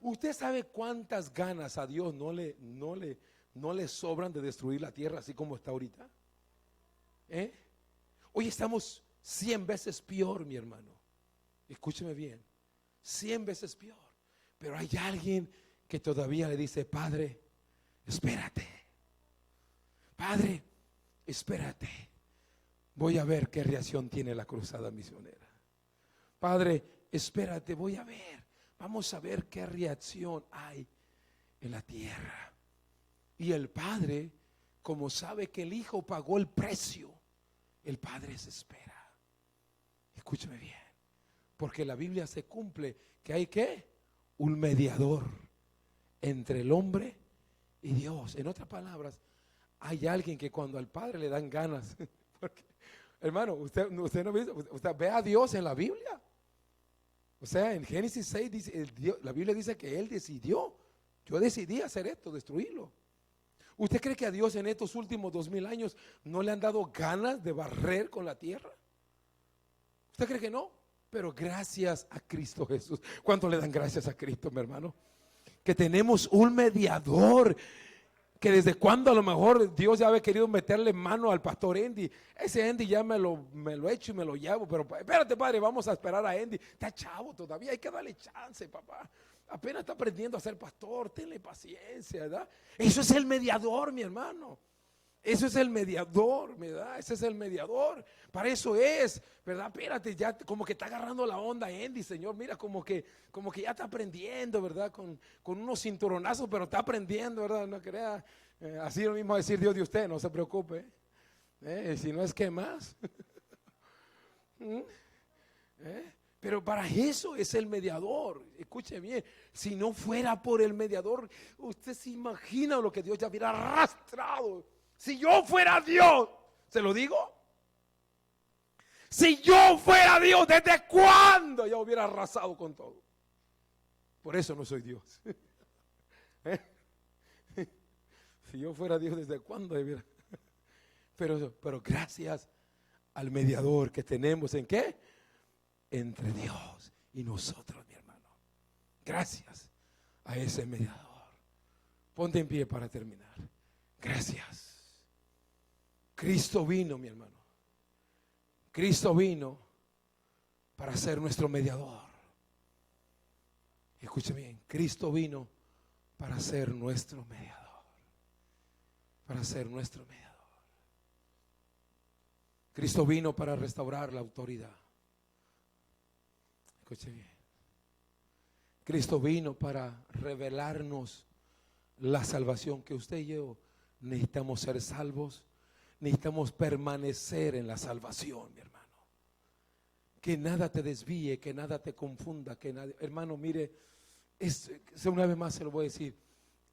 ¿Usted sabe cuántas ganas a Dios no le sobran de destruir la tierra así como está ahorita? Hoy estamos 100 veces peor, mi hermano. Escúcheme bien, 100 veces peor. Pero hay alguien que todavía le dice: Padre, espérate. Padre, espérate. Voy a ver qué reacción tiene la cruzada misionera. Padre, espérate, voy a ver. Vamos a ver qué reacción hay en la tierra. Y el Padre, como sabe que el Hijo pagó el precio, el Padre se espera. Escúcheme bien, porque la Biblia se cumple que hay ¿qué? Un mediador entre el hombre y Dios. En otras palabras, hay alguien que cuando al Padre le dan ganas, porque, hermano, usted no ve, usted ve a Dios en la Biblia. O sea, en Génesis 6 dice, la Biblia dice que Él decidió, yo decidí hacer esto, destruirlo. ¿Usted cree que a Dios en estos últimos 2000 años no le han dado ganas de barrer con la tierra? ¿Usted cree que no? Pero gracias a Cristo Jesús. ¿Cuánto le dan gracias a Cristo, mi hermano? Que tenemos un mediador. Que desde cuando a lo mejor Dios ya había querido meterle mano al pastor Andy. Ese Andy ya me lo echo y me lo llevo. Pero espérate, padre, vamos a esperar a Andy. Está chavo todavía, hay que darle chance, papá. Apenas está aprendiendo a ser pastor, tenle paciencia, ¿verdad? Eso es el mediador, mi hermano. Eso es el mediador, ¿verdad? Ese es el mediador. Para eso es, ¿verdad? Espérate, ya como que está agarrando la onda Andy, Señor. Mira, como que ya está aprendiendo, ¿verdad? Con unos cinturonazos, pero está aprendiendo, ¿verdad? No crea. Así lo mismo va a decir Dios de usted, no se preocupe. Si no es que más. Pero para eso es el mediador. Escuche bien, si no fuera por el mediador, usted se imagina lo que Dios ya hubiera arrastrado. Si yo fuera Dios, ¿se lo digo? Si yo fuera Dios, ¿desde cuándo yo hubiera arrasado con todo? Por eso no soy Dios. Si yo fuera Dios, ¿desde cuándo hubiera? Pero gracias al mediador que tenemos, ¿en qué? Entre Dios y nosotros, mi hermano. Gracias a ese mediador. Ponte en pie para terminar. Gracias. Cristo vino, mi hermano. Cristo vino para ser nuestro mediador. Escuche bien, Cristo vino para ser nuestro mediador. Para ser nuestro mediador. Cristo vino para restaurar la autoridad. Escuche bien. Cristo vino para revelarnos la salvación que usted y yo necesitamos ser salvos. Necesitamos permanecer en la salvación, mi hermano. Que nada te desvíe, que nada te confunda, que nada, hermano, mire, una vez más se lo voy a decir,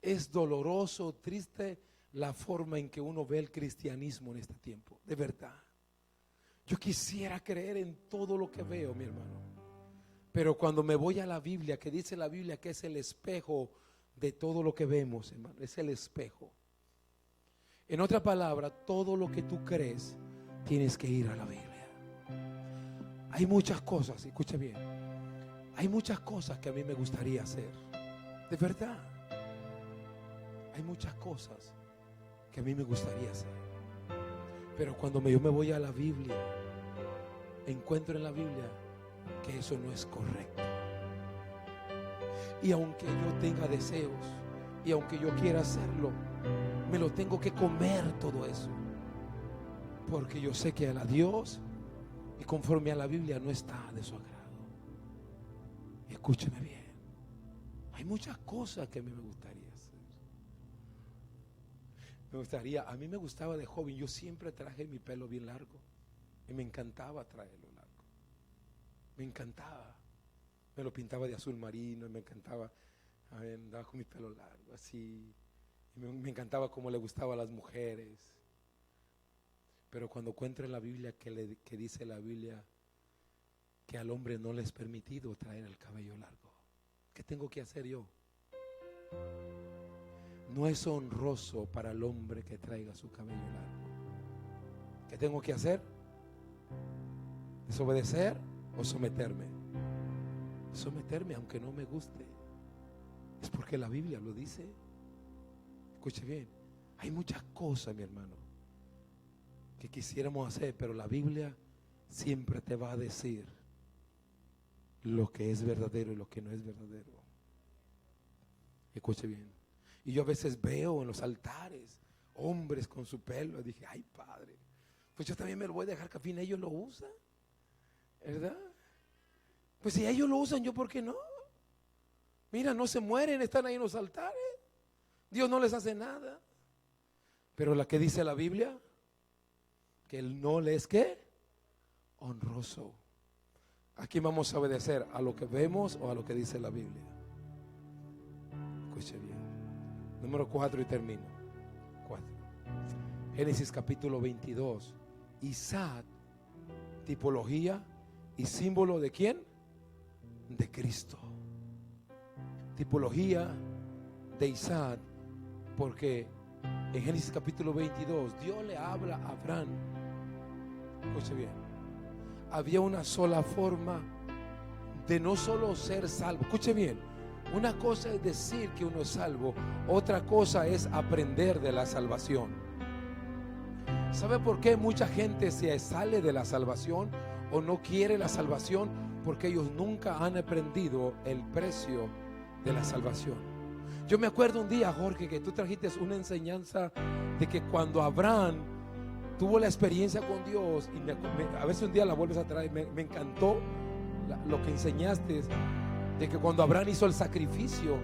es doloroso, triste la forma en que uno ve el cristianismo en este tiempo, de verdad. Yo quisiera creer en todo lo que veo, mi hermano, pero cuando me voy a la Biblia, que dice la Biblia que es el espejo de todo lo que vemos, hermano, es el espejo. En otra palabra, todo lo que tú crees, tienes que ir a la Biblia. Hay muchas cosas, escucha bien, hay muchas cosas que a mí me gustaría hacer, de verdad. Hay muchas cosas que a mí me gustaría hacer, pero cuando yo me voy a la Biblia, encuentro en la Biblia que eso no es correcto. Y aunque yo tenga deseos, y aunque yo quiera hacerlo, me lo tengo que comer todo eso, porque yo sé que a la Dios y conforme a la Biblia no está de su agrado. Escúcheme bien, hay muchas cosas que a mí me gustaría hacer. A mí me gustaba de joven, yo siempre traje mi pelo bien largo y me encantaba traerlo largo, me encantaba, me lo pintaba de azul marino y me encantaba, andaba con mi pelo largo así. Me encantaba cómo le gustaba a las mujeres. Pero cuando encuentro en la Biblia que dice la Biblia que al hombre no le es permitido traer el cabello largo, ¿qué tengo que hacer yo? No es honroso para el hombre que traiga su cabello largo. ¿Qué tengo que hacer? ¿Desobedecer o someterme? Someterme aunque no me guste. Es porque la Biblia lo dice. Escuche bien, hay muchas cosas, mi hermano, que quisiéramos hacer, pero la Biblia siempre te va a decir lo que es verdadero y lo que no es verdadero. Escuche bien. Y yo a veces veo en los altares hombres con su pelo y dije, ay padre, pues yo también me lo voy a dejar, que al fin ellos lo usan, ¿verdad? Pues si ellos lo usan, yo ¿por qué no? Mira, no se mueren, están ahí en los altares. Dios no les hace nada. Pero la que dice la Biblia, que él no le es ¿qué? Honroso. ¿A quién vamos a obedecer? ¿A lo que vemos o a lo que dice la Biblia? Escuche bien. Número 4 y termino. 4. Génesis capítulo 22. Isaac, tipología y símbolo ¿de quién? De Cristo. Tipología de Isaac, porque en Génesis capítulo 22 Dios le habla a Abraham. Escuche bien. Había una sola forma de no solo ser salvo. Escuche bien. Una cosa es decir que uno es salvo, otra cosa es aprender de la salvación. ¿Sabe por qué mucha gente se sale de la salvación o no quiere la salvación? Porque ellos nunca han aprendido el precio de la salvación. Yo me acuerdo un día, Jorge, que tú trajiste una enseñanza de que cuando Abraham tuvo la experiencia con Dios, y a veces un día la vuelves a traer, me encantó lo que enseñaste, de que cuando Abraham hizo el sacrificio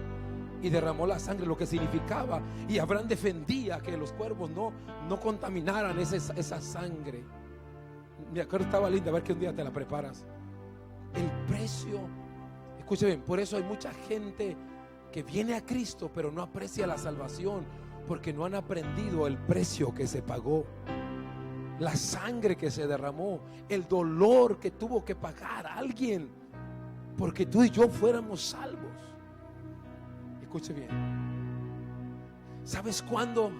y derramó la sangre, lo que significaba, y Abraham defendía que los cuervos no contaminaran esa sangre. Me acuerdo, estaba linda, a ver que un día te la preparas. El precio, escuche bien, por eso hay mucha gente que viene a Cristo pero no aprecia la salvación, porque no han aprendido el precio que se pagó, la sangre que se derramó, el dolor que tuvo que pagar alguien porque tú y yo fuéramos salvos. Escuche bien. ¿Sabes cuándo?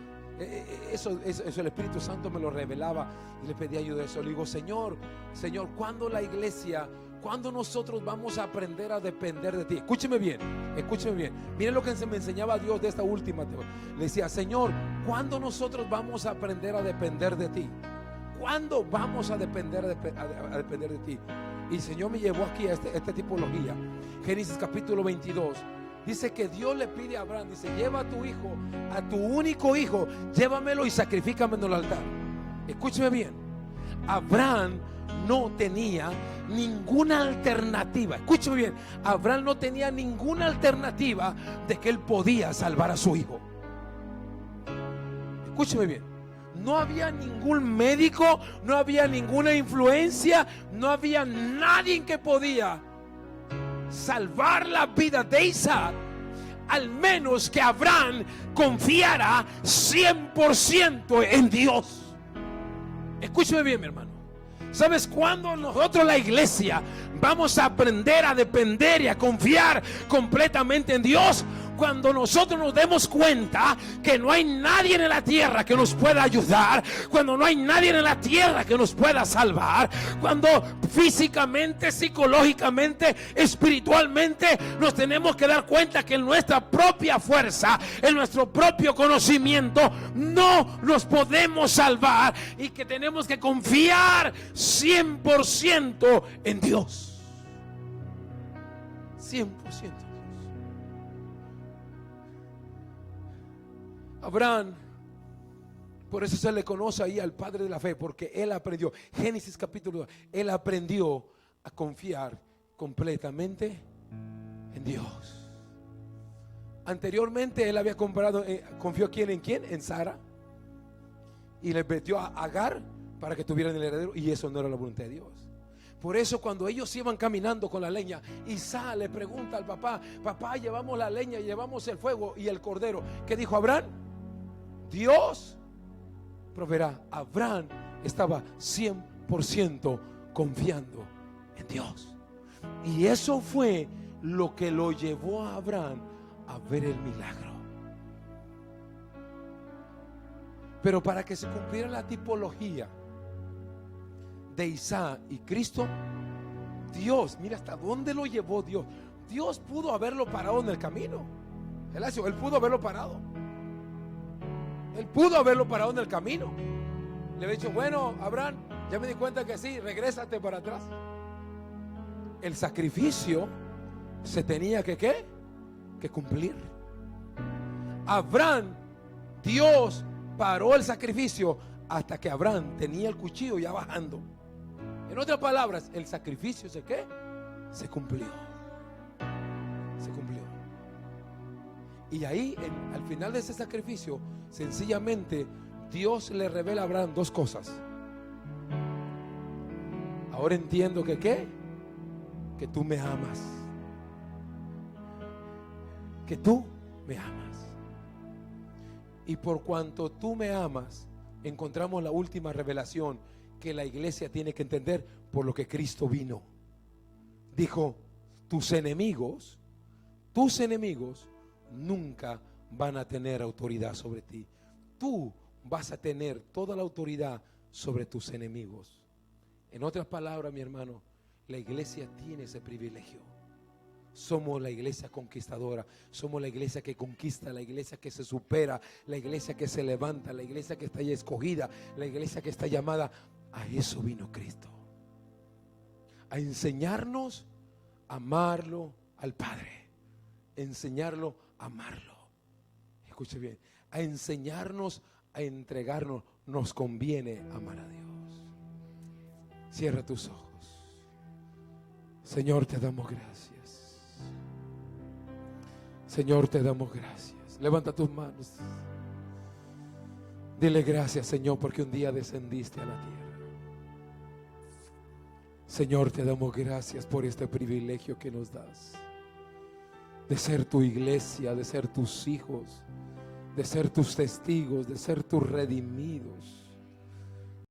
Eso el Espíritu Santo me lo revelaba y le pedí ayuda a eso. Le digo, Señor, ¿cuándo la iglesia, cuándo nosotros vamos a aprender a depender de ti? Escúcheme bien. Miren lo que me enseñaba Dios de esta última. Le decía, Señor, ¿cuándo nosotros vamos a aprender a depender de ti? ¿Cuándo vamos a depender de ti? Y el Señor me llevó aquí a esta tipología. Génesis capítulo 22. Dice que Dios le pide a Abraham, dice, lleva a tu hijo, a tu único hijo, llévamelo y sacrifícame en el altar. Escúcheme bien. Abraham no tenía ninguna alternativa. Escúcheme bien. Abraham no tenía ninguna alternativa de que él podía salvar a su hijo. Escúcheme bien. No había ningún médico, no había ninguna influencia, no había nadie que podía salvar la vida de Isaac, al menos que Abraham confiara 100% en Dios. Escúcheme bien, mi hermano. ¿Sabes cuándo nosotros, la iglesia, vamos a aprender a depender y a confiar completamente en Dios? Cuando nosotros nos demos cuenta que no hay nadie en la tierra que nos pueda ayudar, cuando no hay nadie en la tierra que nos pueda salvar, cuando físicamente, psicológicamente, espiritualmente nos tenemos que dar cuenta que en nuestra propia fuerza, en nuestro propio conocimiento, no nos podemos salvar y que tenemos que confiar 100% en Dios. 100%. Abraham, por eso se le conoce ahí al padre de la fe, porque él aprendió, Génesis capítulo 2, él aprendió a confiar completamente en Dios. Anteriormente él había confió ¿en quién? En Sara, y le metió a Agar para que tuvieran el heredero, y eso no era la voluntad de Dios. Por eso cuando ellos iban caminando con la leña, Isaac le pregunta al papá, llevamos la leña, llevamos el fuego y el cordero. ¿Qué dijo Abraham? Dios proveerá. Abraham estaba 100% confiando en Dios. Y eso fue lo que lo llevó a Abraham a ver el milagro. Pero para que se cumpliera la tipología de Isaac y Cristo, Dios, mira hasta dónde lo llevó Dios. Dios pudo haberlo parado en el camino. Él pudo haberlo parado. Él pudo haberlo parado en el camino. Le había dicho, bueno, Abraham, ya me di cuenta que sí, regrésate para atrás. El sacrificio se tenía que cumplir. Abraham, Dios paró el sacrificio hasta que Abraham tenía el cuchillo ya bajando. En otras palabras, el sacrificio se cumplió. Se cumplió. Y ahí, al final de ese sacrificio, sencillamente Dios le revela a Abraham dos cosas. Ahora entiendo que ¿qué? Que tú me amas. Que tú me amas. Y por cuanto tú me amas, encontramos la última revelación que la iglesia tiene que entender por lo que Cristo vino. Dijo, tus enemigos nunca van a tener autoridad sobre ti. Tú vas a tener toda la autoridad sobre tus enemigos. En otras palabras, mi hermano, la iglesia tiene ese privilegio. Somos la iglesia conquistadora, somos la iglesia que conquista, la iglesia que se supera, la iglesia que se levanta, la iglesia que está ya escogida, la iglesia que está llamada. A eso vino Cristo, a enseñarnos a amarlo al Padre, enseñarlo a amarlo. Escuche bien, a enseñarnos a entregarnos. Nos conviene amar a Dios. Cierra tus ojos. Señor, te damos gracias. Señor, te damos gracias. Levanta tus manos. Dile gracias, Señor, porque un día descendiste a la tierra. Señor, te damos gracias por este privilegio que nos das de ser tu iglesia, de ser tus hijos, de ser tus testigos, de ser tus redimidos.